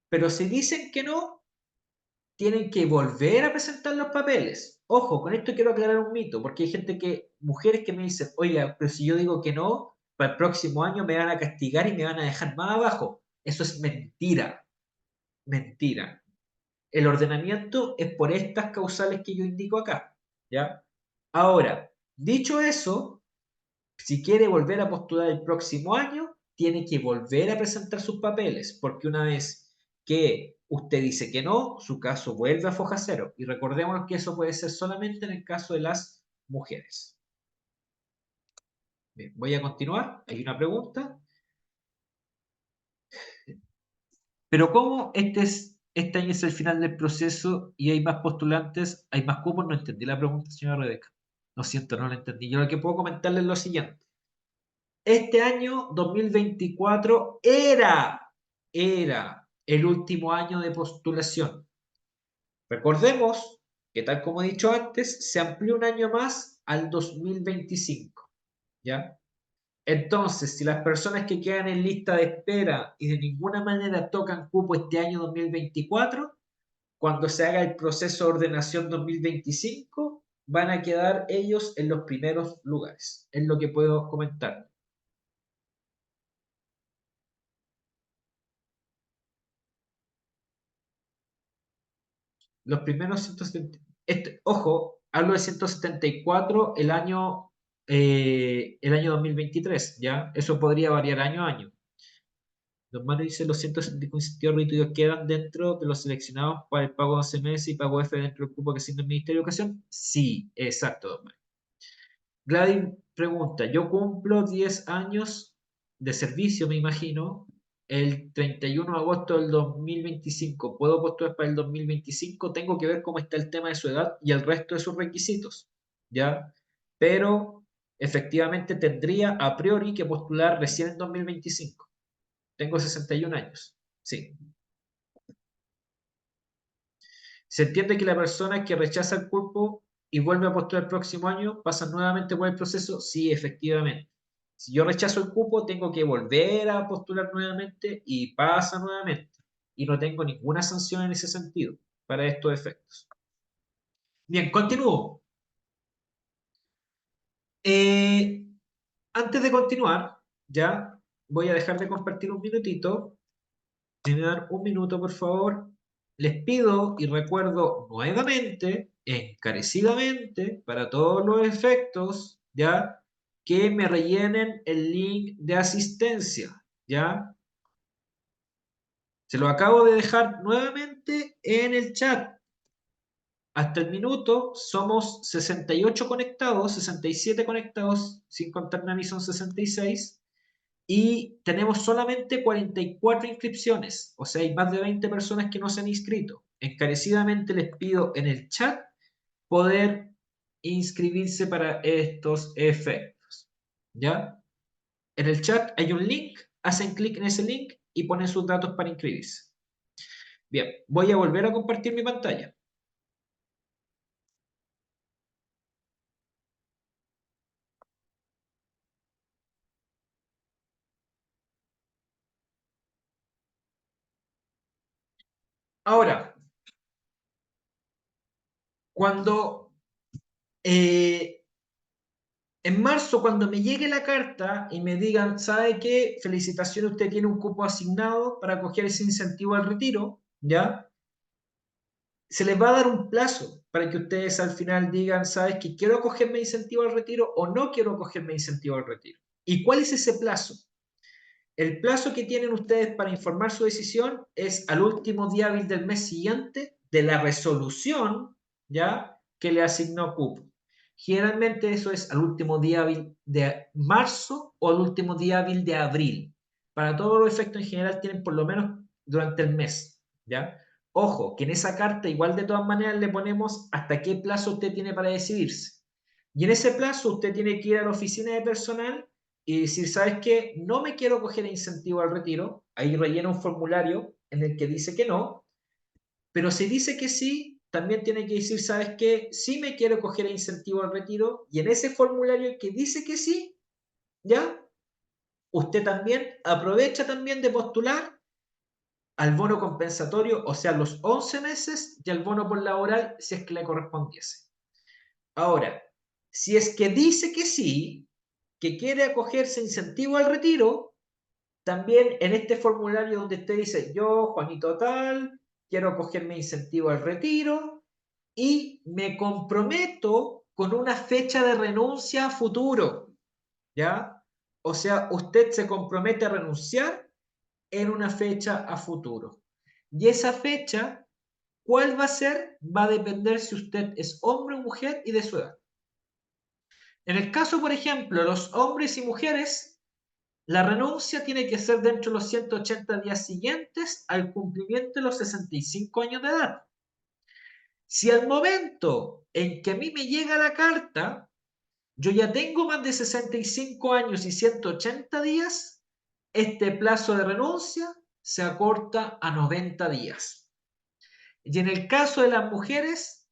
Pero si dicen que no, tienen que volver a presentar los papeles. Ojo, con esto quiero aclarar un mito, porque hay gente mujeres que me dicen, oiga, pero si yo digo que no, para el próximo año me van a castigar y me van a dejar más abajo. Eso es mentira, mentira. El ordenamiento es por estas causales que yo indico acá, ¿ya? Ahora, dicho eso, si quiere volver a postular el próximo año, tiene que volver a presentar sus papeles, porque una vez que usted dice que no, su caso vuelve a foja cero. Y recordemos que eso puede ser solamente en el caso de las mujeres. Bien, voy a continuar. Hay una pregunta. Pero ¿cómo este año es el final del proceso y hay más postulantes, hay más cupos? No entendí la pregunta, señora Rebeca. Lo siento, no la entendí. Yo lo que puedo comentarles es lo siguiente. Este año 2024 era el último año de postulación. Recordemos que, tal como he dicho antes, se amplió un año más al 2025. ¿Ya? Entonces, si las personas que quedan en lista de espera y de ninguna manera tocan cupo este año 2024, cuando se haga el proceso de ordenación 2025, van a quedar ellos en los primeros lugares. Es lo que puedo comentar. Los primeros 170. Ojo, hablo de 174 el año 2023, ¿ya? Eso podría variar año a año. Don Mario dice: los 165 incentivos restituidos quedan dentro de los seleccionados para el pago de 11 meses y pago F dentro del cupo que asigna el Ministerio de Educación. Sí, exacto, don Mario. Gladys pregunta: yo cumplo 10 años de servicio, me imagino, el 31 de agosto del 2025. ¿Puedo postular para el 2025? Tengo que ver cómo está el tema de su edad y el resto de sus requisitos, ¿ya? Pero efectivamente tendría a priori que postular recién en 2025. Tengo 61 años, sí. Se entiende que la persona que rechaza el cupo y vuelve a postular el próximo año pasa nuevamente por el proceso. Sí, efectivamente. Si yo rechazo el cupo, tengo que volver a postular nuevamente y pasa nuevamente. Y no tengo ninguna sanción en ese sentido para estos efectos. Bien, continúo. Eh, Antes de continuar, ya voy a dejar de compartir un minutito. Si me dan un minuto, por favor. Les pido y recuerdo nuevamente, encarecidamente, para todos los efectos, ¿ya? Que me rellenen el link de asistencia, ¿ya? Se lo acabo de dejar nuevamente en el chat. Hasta el minuto somos 68 conectados, 67 conectados, sin contarme a mí son 66. Y tenemos solamente 44 inscripciones, o sea, hay más de 20 personas que no se han inscrito. Encarecidamente les pido en el chat poder inscribirse para estos efectos. ¿Ya? En el chat hay un link, hacen clic en ese link y ponen sus datos para inscribirse. Bien, voy a volver a compartir mi pantalla. Ahora, cuando eh, en marzo, cuando me llegue la carta y me digan, ¿sabe qué? Felicitaciones, usted tiene un cupo asignado para coger ese incentivo al retiro, ¿ya? se les va a dar un plazo para que ustedes al final digan, ¿sabes que quiero acogerme incentivo al retiro o no quiero acogerme incentivo al retiro? ¿Y cuál es ese plazo? El plazo que tienen ustedes para informar su decisión es al último día hábil del mes siguiente de la resolución, ¿ya?, que le asignó cupo. Generalmente eso es al último día hábil de marzo o al último día hábil de abril. Para todos los efectos en general tienen por lo menos durante el mes, ¿ya? Ojo, que en esa carta igual de todas maneras le ponemos hasta qué plazo usted tiene para decidirse. Y en ese plazo usted tiene que ir a la oficina de personal y decir, ¿sabes qué? No me quiero coger incentivo al retiro. Ahí rellena un formulario en el que dice que no, pero si dice que sí, también tiene que decir, ¿sabes qué? Sí me quiero coger incentivo al retiro, y en ese formulario que dice que sí, ¿ya? Usted también aprovecha también de postular al bono compensatorio, o sea, los 11 meses, y al bono por laboral, si es que le correspondiese. Ahora, si es que dice que sí, que quiere acogerse incentivo al retiro, también en este formulario donde usted dice, yo, Juanito tal, quiero cogerme incentivo al retiro y me comprometo con una fecha de renuncia a futuro, ¿ya? O sea, usted se compromete a renunciar en una fecha a futuro. Y esa fecha, ¿cuál va a ser? Va a depender si usted es hombre o mujer y de su edad. En el caso, por ejemplo, de los hombres y mujeres, la renuncia tiene que ser dentro de los 180 días siguientes al cumplimiento de los 65 años de edad. Si al momento en que a mí me llega la carta, yo ya tengo más de 65 años y 180 días, este plazo de renuncia se acorta a 90 días. Y en el caso de las mujeres,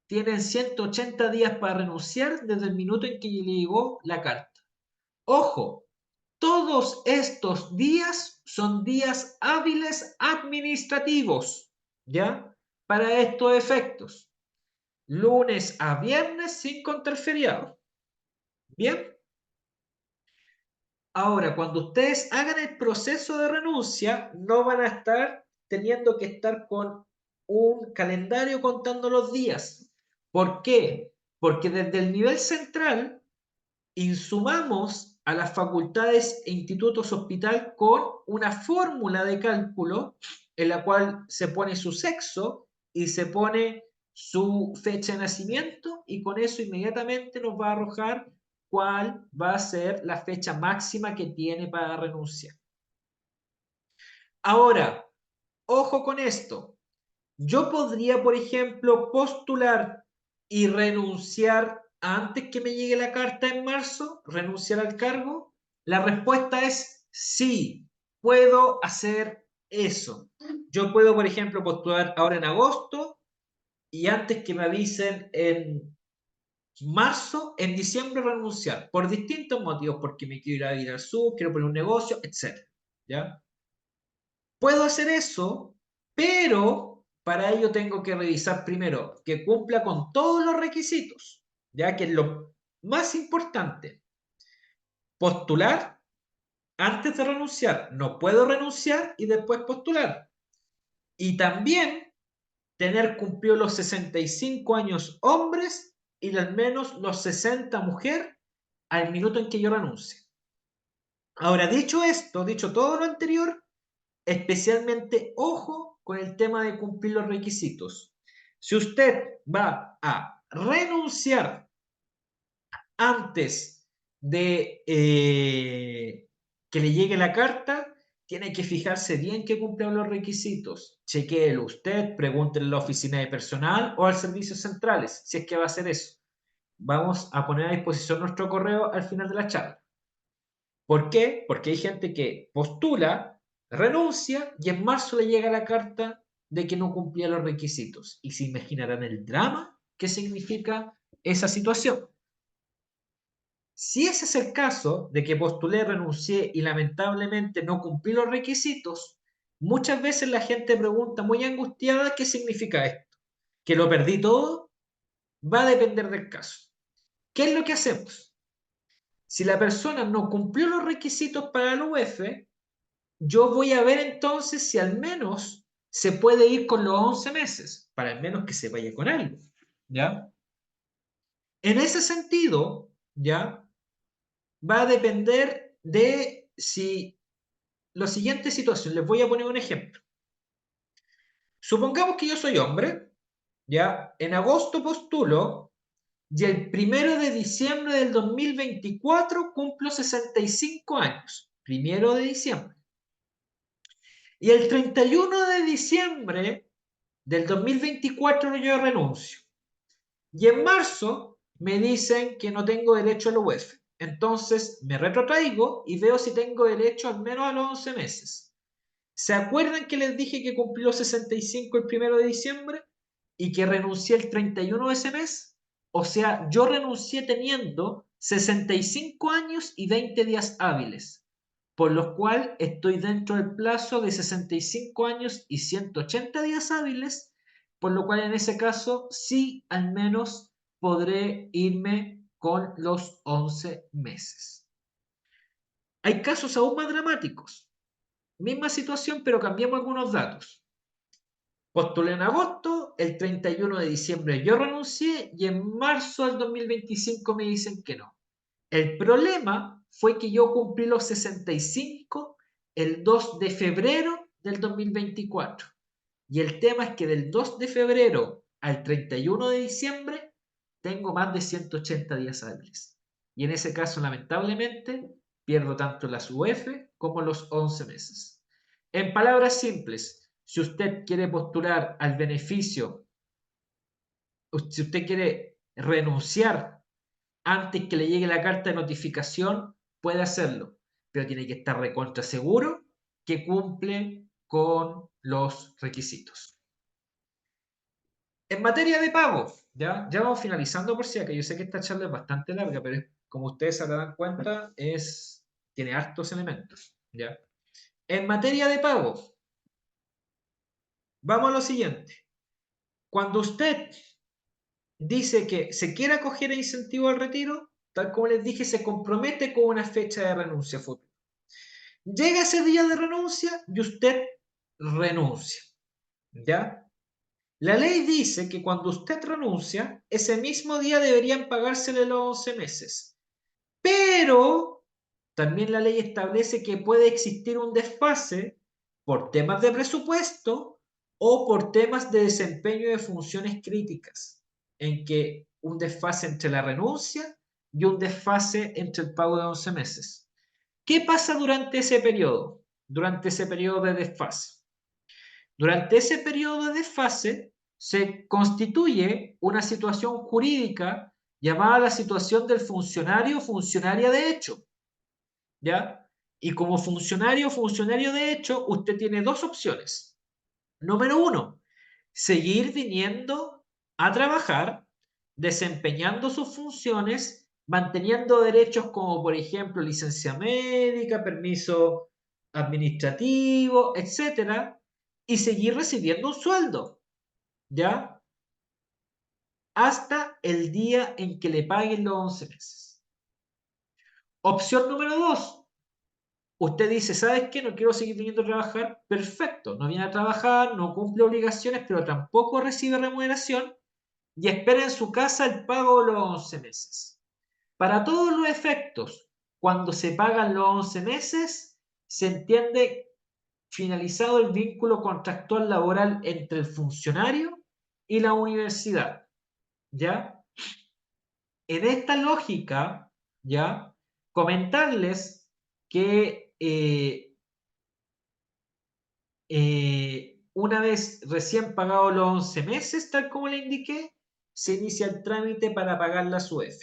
tienen 180 días para renunciar desde el minuto en que le llegó la carta. Ojo, todos estos días son días hábiles administrativos, ¿ya? Para estos efectos. Lunes a viernes sin contar feriado. ¿Bien? Ahora, cuando ustedes hagan el proceso de renuncia, no van a estar teniendo que estar con un calendario contando los días. ¿Por qué? Porque desde el nivel central insumamos a las facultades e institutos hospital con una fórmula de cálculo en la cual se pone su sexo y se pone su fecha de nacimiento, y con eso inmediatamente nos va a arrojar cuál va a ser la fecha máxima que tiene para renunciar. Ahora, ojo con esto. Yo podría, por ejemplo, postular y renunciar antes que me llegue la carta en marzo, renunciar al cargo. La respuesta es sí, puedo hacer eso. Yo puedo, por ejemplo, postular ahora en agosto y antes que me avisen en marzo, en diciembre renunciar, por distintos motivos, porque me quiero ir a vivir al sur, quiero poner un negocio, etc. ¿Ya? Puedo hacer eso, pero para ello tengo que revisar primero que cumpla con todos los requisitos, ya que es lo más importante. Postular antes de renunciar. No puedo renunciar y después postular. Y también tener cumplido los 65 años hombres y al menos los 60 mujer al minuto en que yo renuncie. Ahora, dicho esto, dicho todo lo anterior, especialmente ojo con el tema de cumplir los requisitos. Si usted va a renunciar antes de que le llegue la carta, tiene que fijarse bien que cumpla los requisitos. Chequéelo usted, pregúntele a la oficina de personal o al servicios centrales, si es que va a hacer eso. Vamos a poner a disposición nuestro correo al final de la charla. ¿Por qué? Porque hay gente que postula, renuncia y en marzo le llega la carta de que no cumplía los requisitos. Y se imaginarán el drama que significa esa situación. Si ese es el caso de que postulé, renuncié y lamentablemente no cumplí los requisitos, muchas veces la gente pregunta muy angustiada qué significa esto. ¿Que lo perdí todo? Va a depender del caso. ¿Qué es lo que hacemos? Si la persona no cumplió los requisitos para la UEF, yo voy a ver entonces si al menos se puede ir con los 11 meses, para al menos que se vaya con algo, ¿ya? En ese sentido, ¿ya? Va a depender de si la siguiente situación, les voy a poner un ejemplo. Supongamos que yo soy hombre, ¿ya? En agosto postulo y el 1 de diciembre del 2024 cumplo 65 años. 1 de diciembre. Y el 31 de diciembre del 2024 yo renuncio. Y en marzo me dicen que no tengo derecho a la UEF. Entonces me retrotraigo y veo si tengo derecho al menos a los 11 meses. ¿Se acuerdan que les dije que cumplió 65 el 1 de diciembre y que renuncié el 31 de ese mes? O sea, yo renuncié teniendo 65 años y 20 días hábiles, por lo cual estoy dentro del plazo de 65 años y 180 días hábiles, por lo cual en ese caso sí al menos podré irme con los 11 meses. Hay casos aún más dramáticos. Misma situación, pero cambiamos algunos datos. Postulé en agosto, el 31 de diciembre yo renuncié y en marzo del 2025 me dicen que no. El problema fue que yo cumplí los 65 el 2 de febrero del 2024. Y el tema es que del 2 de febrero al 31 de diciembre tengo más de 180 días hábiles. Y en ese caso, lamentablemente, pierdo tanto las UF como los 11 meses. En palabras simples, si usted quiere postular al beneficio, si usted quiere renunciar antes que le llegue la carta de notificación, puede hacerlo, pero tiene que estar recontra seguro que cumple con los requisitos. En materia de pago, ya vamos finalizando por si acaso. Yo sé que esta charla es bastante larga, pero como ustedes se darán cuenta, tiene hartos elementos. ¿Ya? En materia de pago, vamos a lo siguiente. Cuando usted dice que se quiere acoger a incentivo al retiro, tal como les dije, se compromete con una fecha de renuncia futura. Llega ese día de renuncia y usted renuncia. ¿Ya? La ley dice que cuando usted renuncia, ese mismo día deberían pagársele los 11 meses. Pero también la ley establece que puede existir un desfase por temas de presupuesto o por temas de desempeño de funciones críticas, en que un desfase entre la renuncia y un desfase entre el pago de 11 meses. ¿Qué pasa durante ese periodo? Durante ese periodo de desfase. Durante ese periodo de desfase se constituye una situación jurídica llamada la situación del funcionario o funcionaria de hecho. ¿Ya? Y como funcionario o funcionario de hecho, usted tiene dos opciones. Número uno, seguir viniendo a trabajar, desempeñando sus funciones, manteniendo derechos como, por ejemplo, licencia médica, permiso administrativo, etcétera, y seguir recibiendo un sueldo, ¿ya? Hasta el día en que le paguen los 11 meses. Opción número dos, usted dice, ¿sabes qué? No quiero seguir viniendo a trabajar. Perfecto, no viene a trabajar, no cumple obligaciones, pero tampoco recibe remuneración y espera en su casa el pago de los 11 meses. Para todos los efectos, cuando se pagan los 11 meses, se entiende finalizado el vínculo contractual laboral entre el funcionario y la universidad. ¿Ya? En esta lógica, ¿ya? Comentarles que una vez recién pagados los 11 meses, tal como le indiqué, se inicia el trámite para pagar la UEF.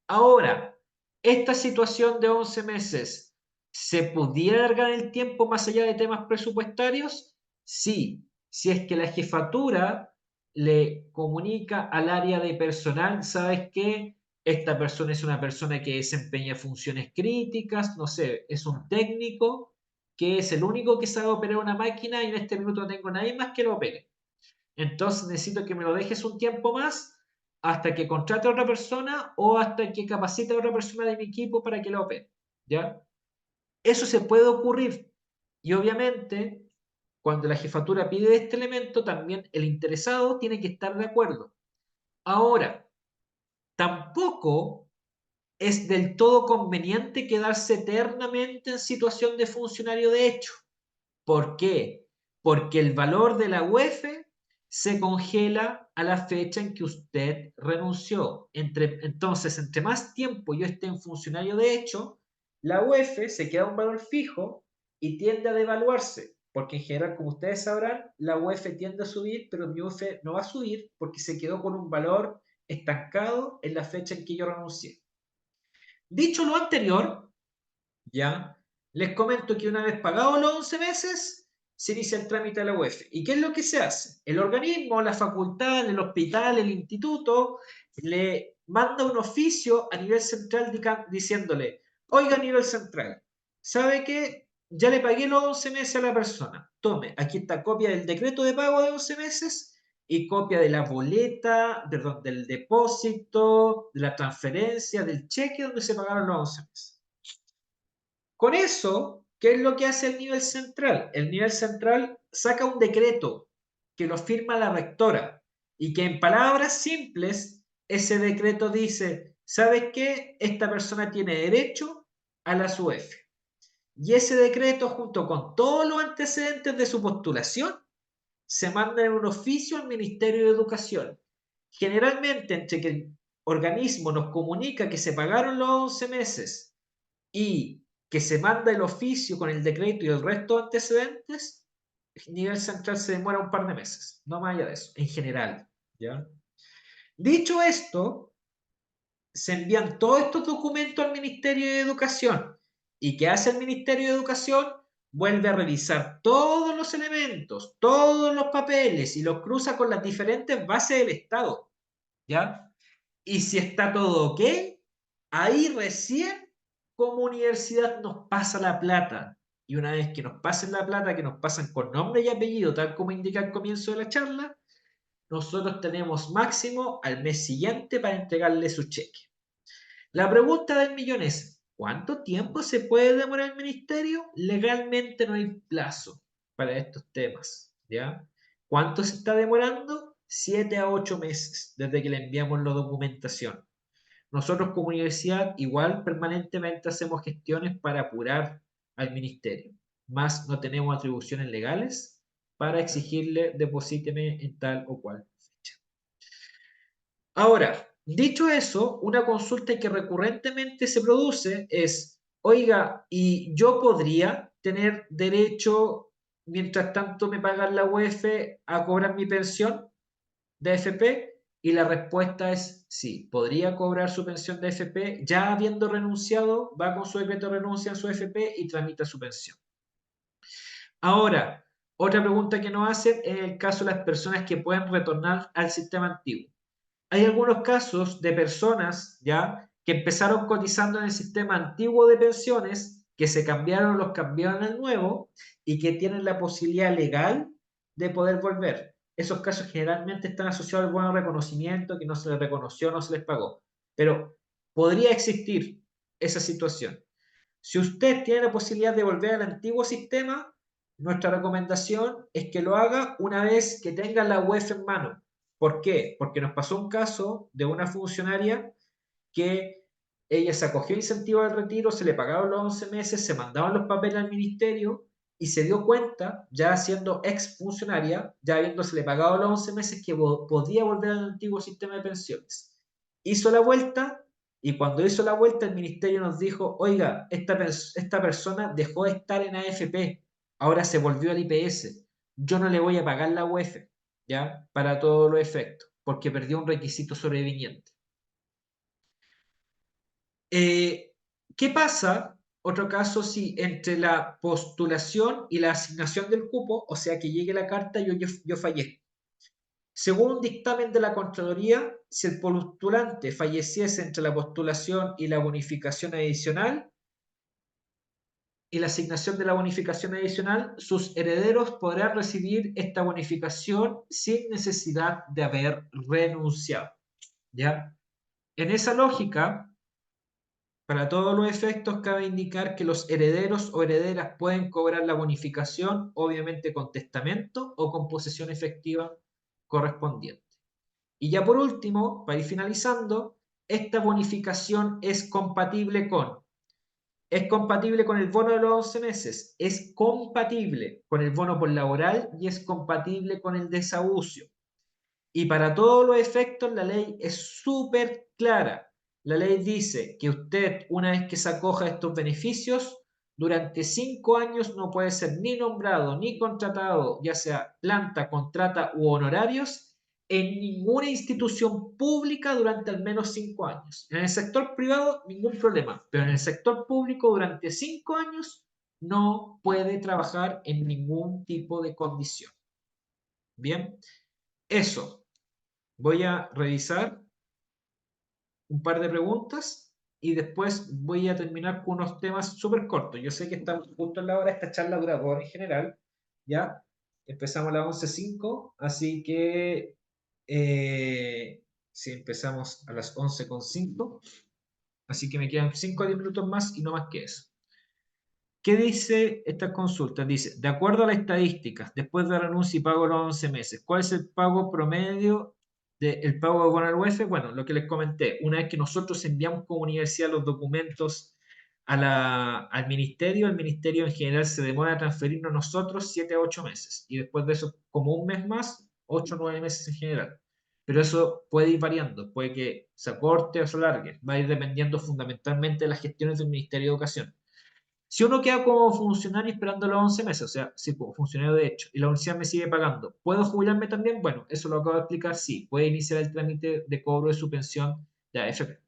Ahora, esta situación de 11 meses, ¿se pudiera alargar el tiempo más allá de temas presupuestarios? Sí, si es que la jefatura le comunica al área de personal, ¿sabes qué? Esta persona es una persona que desempeña funciones críticas, no sé, es un técnico que es el único que sabe operar una máquina y en este minuto no tengo nadie más que lo opere. Entonces necesito que me lo dejes un tiempo más hasta que contrate a otra persona o hasta que capacite a otra persona de mi equipo para que lo opere. ¿Ya? Eso se puede ocurrir. Y obviamente cuando la jefatura pide este elemento, también el interesado tiene que estar de acuerdo. Ahora, tampoco es del todo conveniente quedarse eternamente en situación de funcionario de hecho. ¿Por qué? Porque el valor de la UEF se congela a la fecha en que usted renunció. Entonces, entre más tiempo yo esté en funcionario de hecho, la UEF se queda un valor fijo y tiende a devaluarse. Porque en general, como ustedes sabrán, la UEF tiende a subir, pero mi UEF no va a subir porque se quedó con un valor estancado en la fecha en que yo renuncié. Dicho lo anterior, ¿ya? Les comento que una vez pagados los 11 meses, se inicia el trámite de la UEF. ¿Y qué es lo que se hace? El organismo, la facultad, el hospital, el instituto, le manda un oficio a nivel central diciéndole, oiga, a nivel central, ¿sabe qué? Ya le pagué los 11 meses a la persona. Tome, aquí está copia del decreto de pago de 11 meses y copia de la boleta, perdón, del depósito, de la transferencia, del cheque donde se pagaron los 11 meses. Con eso, ¿qué es lo que hace el nivel central? El nivel central saca un decreto que lo firma la rectora y que en palabras simples ese decreto dice, ¿sabes qué? Esta persona tiene derecho a la SUEF. Y ese decreto, junto con todos los antecedentes de su postulación, se manda en un oficio al Ministerio de Educación. Generalmente, entre que el organismo nos comunica que se pagaron los 11 meses y que se manda el oficio con el decreto y el resto de antecedentes, el nivel central se demora un par de meses, no más allá de eso, en general. ¿Ya? Dicho esto, se envían todos estos documentos al Ministerio de Educación. ¿Y qué hace el Ministerio de Educación? Vuelve a revisar todos los elementos, todos los papeles y los cruza con las diferentes bases del Estado. ¿Ya? Y si está todo ok, ahí recién como universidad nos pasa la plata. Y una vez que nos pasen la plata, que nos pasan con nombre y apellido, tal como indica el comienzo de la charla, nosotros tenemos máximo al mes siguiente para entregarle su cheque. La pregunta del millón es, ¿cuánto tiempo se puede demorar el ministerio? Legalmente no hay plazo para estos temas, ¿ya? ¿Cuánto se está demorando? 7 a 8 meses desde que le enviamos la documentación. Nosotros como universidad igual permanentemente hacemos gestiones para apurar al ministerio, más no tenemos atribuciones legales para exigirle deposíteme en tal o cual fecha. Ahora, dicho eso, una consulta que recurrentemente se produce es, oiga, ¿y yo podría tener derecho, mientras tanto me pagan la UEF, a cobrar mi pensión de AFP? Y la respuesta es sí, podría cobrar su pensión de AFP ya habiendo renunciado, va con su decreto de renuncia a su AFP y tramita su pensión. Ahora, otra pregunta que nos hacen es el caso de las personas que pueden retornar al sistema antiguo. Hay algunos casos de personas ya que empezaron cotizando en el sistema antiguo de pensiones, que se cambiaron, los cambiaron al nuevo y que tienen la posibilidad legal de poder volver. Esos casos generalmente están asociados al buen reconocimiento, que no se les reconoció, no se les pagó. Pero podría existir esa situación. Si usted tiene la posibilidad de volver al antiguo sistema, nuestra recomendación es que lo haga una vez que tenga la UEF en mano. ¿Por qué? Porque nos pasó un caso de una funcionaria que ella se acogió al incentivo del retiro, se le pagaron los 11 meses, se mandaban los papeles al ministerio y se dio cuenta, ya siendo ex funcionaria, ya habiéndosele pagado los 11 meses, que podía volver al antiguo sistema de pensiones. Hizo la vuelta y cuando hizo la vuelta el ministerio nos dijo, oiga, esta persona dejó de estar en AFP, ahora se volvió al IPS, yo no le voy a pagar la UEF, ¿ya? Para todos los efectos, porque perdió un requisito sobreviniente. ¿Qué pasa? Otro caso, si entre la postulación y la asignación del cupo, o sea que llegue la carta, yo fallezco. Según un dictamen de la Contraloría, si el postulante falleciese entre la postulación y la bonificación adicional, y la asignación de la bonificación adicional, sus herederos podrán recibir esta bonificación sin necesidad de haber renunciado. ¿Ya? En esa lógica, para todos los efectos, cabe indicar que los herederos o herederas pueden cobrar la bonificación, obviamente con testamento o con posesión efectiva correspondiente. Y ya por último, para ir finalizando, esta bonificación es compatible con el bono de los 11 meses, es compatible con el bono por laboral y es compatible con el desahucio. Y para todos los efectos, la ley es súper clara. La ley dice que usted, una vez que se acoja a estos beneficios, durante 5 años no puede ser ni nombrado ni contratado, ya sea planta, contrata u honorarios, en ninguna institución pública durante al menos 5 años. En el sector privado, ningún problema, pero en el sector público, durante 5 años, no puede trabajar en ningún tipo de condición. Bien, eso. Voy a revisar un par de preguntas y después voy a terminar con unos temas súper cortos. Yo sé que estamos justo en la hora, esta charla dura 2 horas en general, ¿ya? Empezamos a las 11:05, así que si empezamos a las 11:05, así que me quedan 5 a 10 minutos más y no más que eso. ¿Qué dice esta consulta? Dice, de acuerdo a las estadísticas, después de la renuncia y pago de los 11 meses, ¿cuál es el pago promedio del pago de bono al UEF? Bueno, lo que les comenté, una vez que nosotros enviamos como universidad los documentos al ministerio, el ministerio en general se demora a transferirnos a nosotros 7 a 8 meses. Y después de eso, como un mes más, 8 o 9 meses en general. Pero eso puede ir variando, puede que se acorte o se alargue, va a ir dependiendo fundamentalmente de las gestiones del Ministerio de Educación. Si uno queda como funcionario esperando los 11 meses, o sea, sí, como funcionario de hecho, y la universidad me sigue pagando, ¿puedo jubilarme también? Bueno, eso lo acabo de explicar, sí, puede iniciar el trámite de cobro de su pensión de AFP.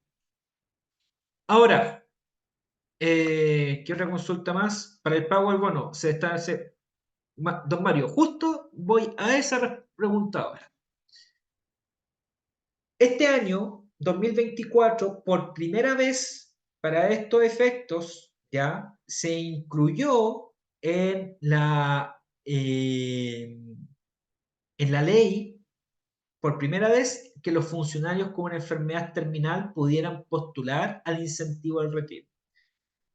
Ahora, ¿qué otra consulta más? Para el pago del bono, don Mario, justo voy a esa pregunta ahora. Este año, 2024, por primera vez, para estos efectos, ya se incluyó eh, en la ley, por primera vez, que los funcionarios con una enfermedad terminal pudieran postular al incentivo al retiro.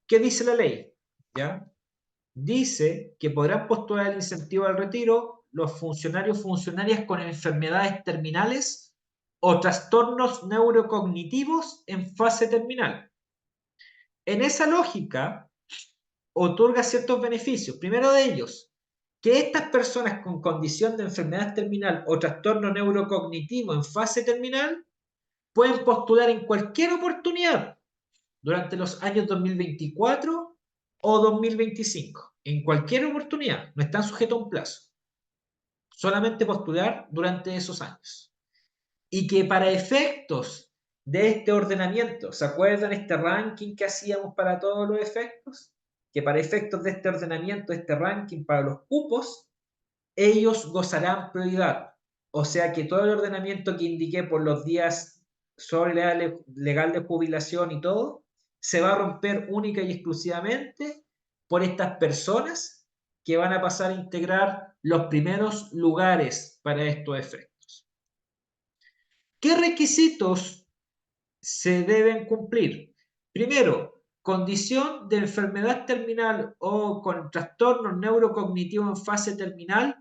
¿Qué dice la ley? ¿Ya? Dice que podrán postular el incentivo al retiro los funcionarios funcionarias con enfermedades terminales o trastornos neurocognitivos en fase terminal. En esa lógica, otorga ciertos beneficios. Primero de ellos, que estas personas con condición de enfermedad terminal o trastorno neurocognitivo en fase terminal pueden postular en cualquier oportunidad durante los años 2024 o 2025. En cualquier oportunidad, no están sujetos a un plazo. Solamente postular durante esos años. Y que para efectos de este ordenamiento, ¿se acuerdan este ranking que hacíamos para todos los efectos? Que para efectos de este ordenamiento, este ranking para los cupos, ellos gozarán prioridad. O sea que todo el ordenamiento que indiqué por los días sobre legal de jubilación y todo, se va a romper única y exclusivamente por estas personas que van a pasar a integrar los primeros lugares para estos efectos. ¿Qué requisitos se deben cumplir? Primero, condición de enfermedad terminal o con trastorno neurocognitivo en fase terminal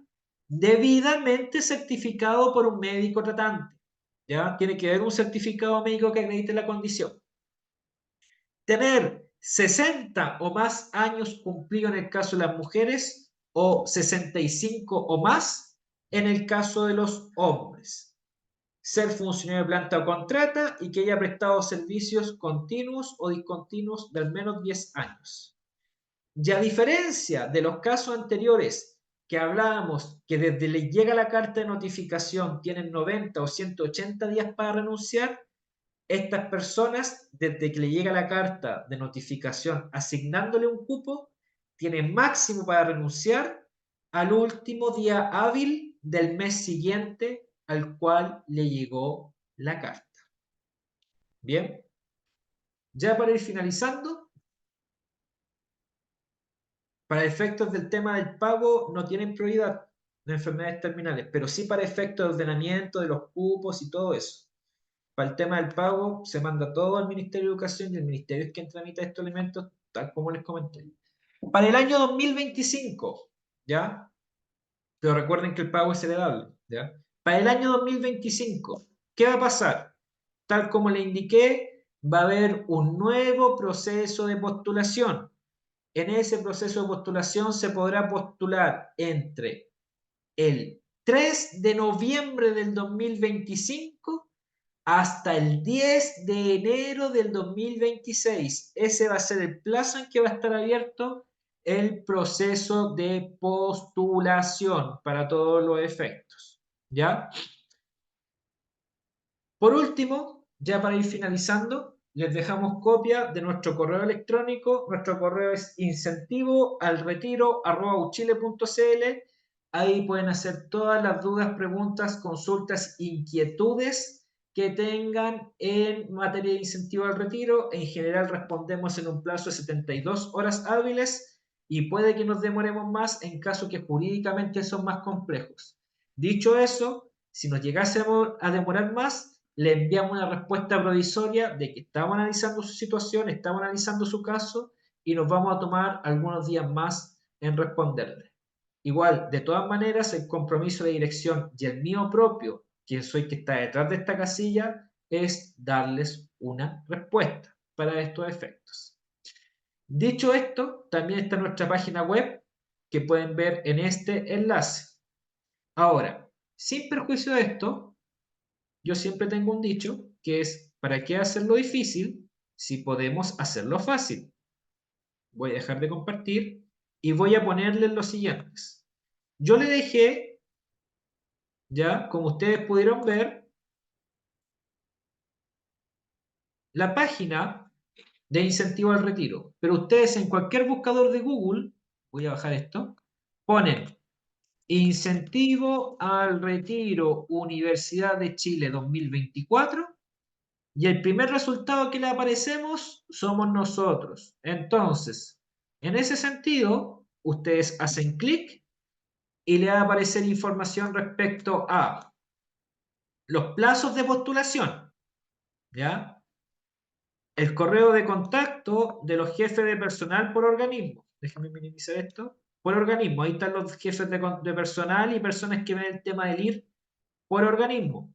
debidamente certificado por un médico tratante. ¿Ya? Tiene que haber un certificado médico que acredite la condición. Tener 60 o más años cumplidos en el caso de las mujeres o 65 o más en el caso de los hombres. Ser funcionario de planta o contrata y que haya prestado servicios continuos o discontinuos de al menos 10 años. Y a diferencia de los casos anteriores que hablábamos, que desde le llega la carta de notificación tienen 90 o 180 días para renunciar, estas personas, desde que le llega la carta de notificación asignándole un cupo, tienen máximo para renunciar al último día hábil del mes siguiente al cual le llegó la carta. Bien, ya para ir finalizando, para efectos del tema del pago no tienen prioridad de enfermedades terminales, pero sí para efectos de ordenamiento de los cupos y todo eso. Para el tema del pago, se manda todo al Ministerio de Educación y el Ministerio es quien tramita estos elementos, tal como les comenté. Para el año 2025, ¿ya? Pero recuerden que el pago es heredable, ¿ya? Para el año 2025, ¿qué va a pasar? Tal como le indiqué, va a haber un nuevo proceso de postulación. En ese proceso de postulación se podrá postular entre el 3 de noviembre del 2025 hasta el 10 de enero del 2026. Ese va a ser el plazo en que va a estar abierto el proceso de postulación para todos los efectos. ¿Ya? Por último, ya para ir finalizando, les dejamos copia de nuestro correo electrónico. Nuestro correo es incentivoalretiro@uchile.cl. Ahí pueden hacer todas las dudas, preguntas, consultas, inquietudes que tengan en materia de incentivo al retiro. En general respondemos en un plazo de 72 horas hábiles y puede que nos demoremos más en caso que jurídicamente son más complejos. Dicho eso, si nos llegásemos a demorar más, le enviamos una respuesta provisoria de que estamos analizando su situación, estamos analizando su caso y nos vamos a tomar algunos días más en responderle. Igual, de todas maneras, el compromiso de dirección y el mío propio, quien soy que está detrás de esta casilla, es darles una respuesta para estos efectos. Dicho esto, también está nuestra página web que pueden ver en este enlace. Ahora, sin perjuicio de esto, yo siempre tengo un dicho que es, ¿para qué hacerlo difícil si podemos hacerlo fácil? Voy a dejar de compartir y voy a ponerles los siguientes. Yo le dejé, ya, como ustedes pudieron ver, la página de incentivo al retiro, pero ustedes en cualquier buscador de Google, voy a bajar esto, ponen incentivo al retiro Universidad de Chile 2024 y el primer resultado que le aparecemos somos nosotros. Entonces, en ese sentido, ustedes hacen clic y le va a aparecer información respecto a los plazos de postulación, ¿ya? El correo de contacto de los jefes de personal por organismo. Déjenme minimizar esto. Por organismo, ahí están los jefes de personal y personas que ven el tema del IR por organismo.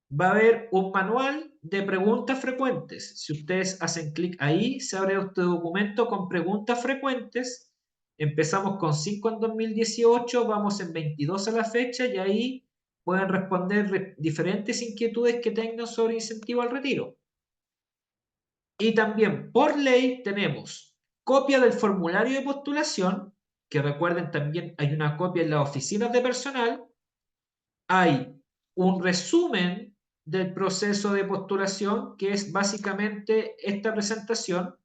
Va a haber un manual de preguntas frecuentes. Si ustedes hacen clic ahí, se abre este documento con preguntas frecuentes. Empezamos con 5 en 2018, vamos en 22 a la fecha y ahí pueden responder diferentes inquietudes que tengan sobre incentivo al retiro. Y también por ley tenemos copia del formulario de postulación, que recuerden también hay una copia en las oficinas de personal. Hay un resumen del proceso de postulación, que es básicamente esta presentación,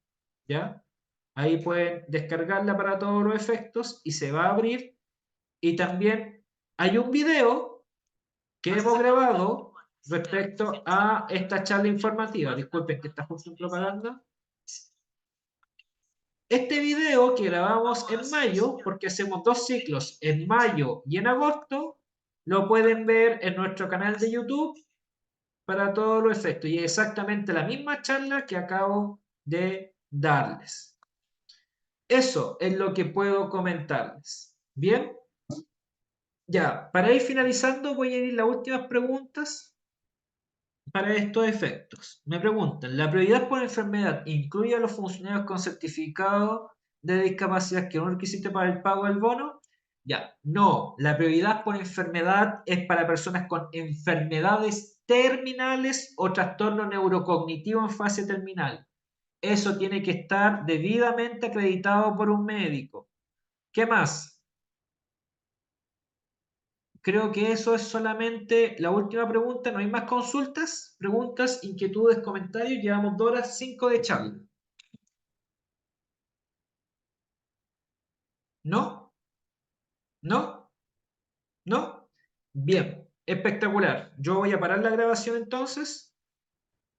¿ya? Ahí pueden descargarla para todos los efectos y se va a abrir. Y también hay un video que hemos grabado respecto a esta charla informativa. Disculpen que está justo en propaganda. Este video que grabamos en mayo, porque hacemos 2 ciclos, en mayo y en agosto, lo pueden ver en nuestro canal de YouTube para todos los efectos. Y es exactamente la misma charla que acabo de darles. Eso es lo que puedo comentarles. Bien, ya, para ir finalizando voy a ir las últimas preguntas para estos efectos. Me preguntan, ¿la prioridad por enfermedad incluye a los funcionarios con certificado de discapacidad que es un requisito para el pago del bono? Ya, no, la prioridad por enfermedad es para personas con enfermedades terminales o trastorno neurocognitivo en fase terminal. Eso tiene que estar debidamente acreditado por un médico. ¿Qué más? Creo que eso es solamente la última pregunta. No hay más consultas, preguntas, inquietudes, comentarios. Llevamos 2 horas 5 de charla. ¿No? ¿No? ¿No? Bien, espectacular. Yo voy a parar la grabación entonces.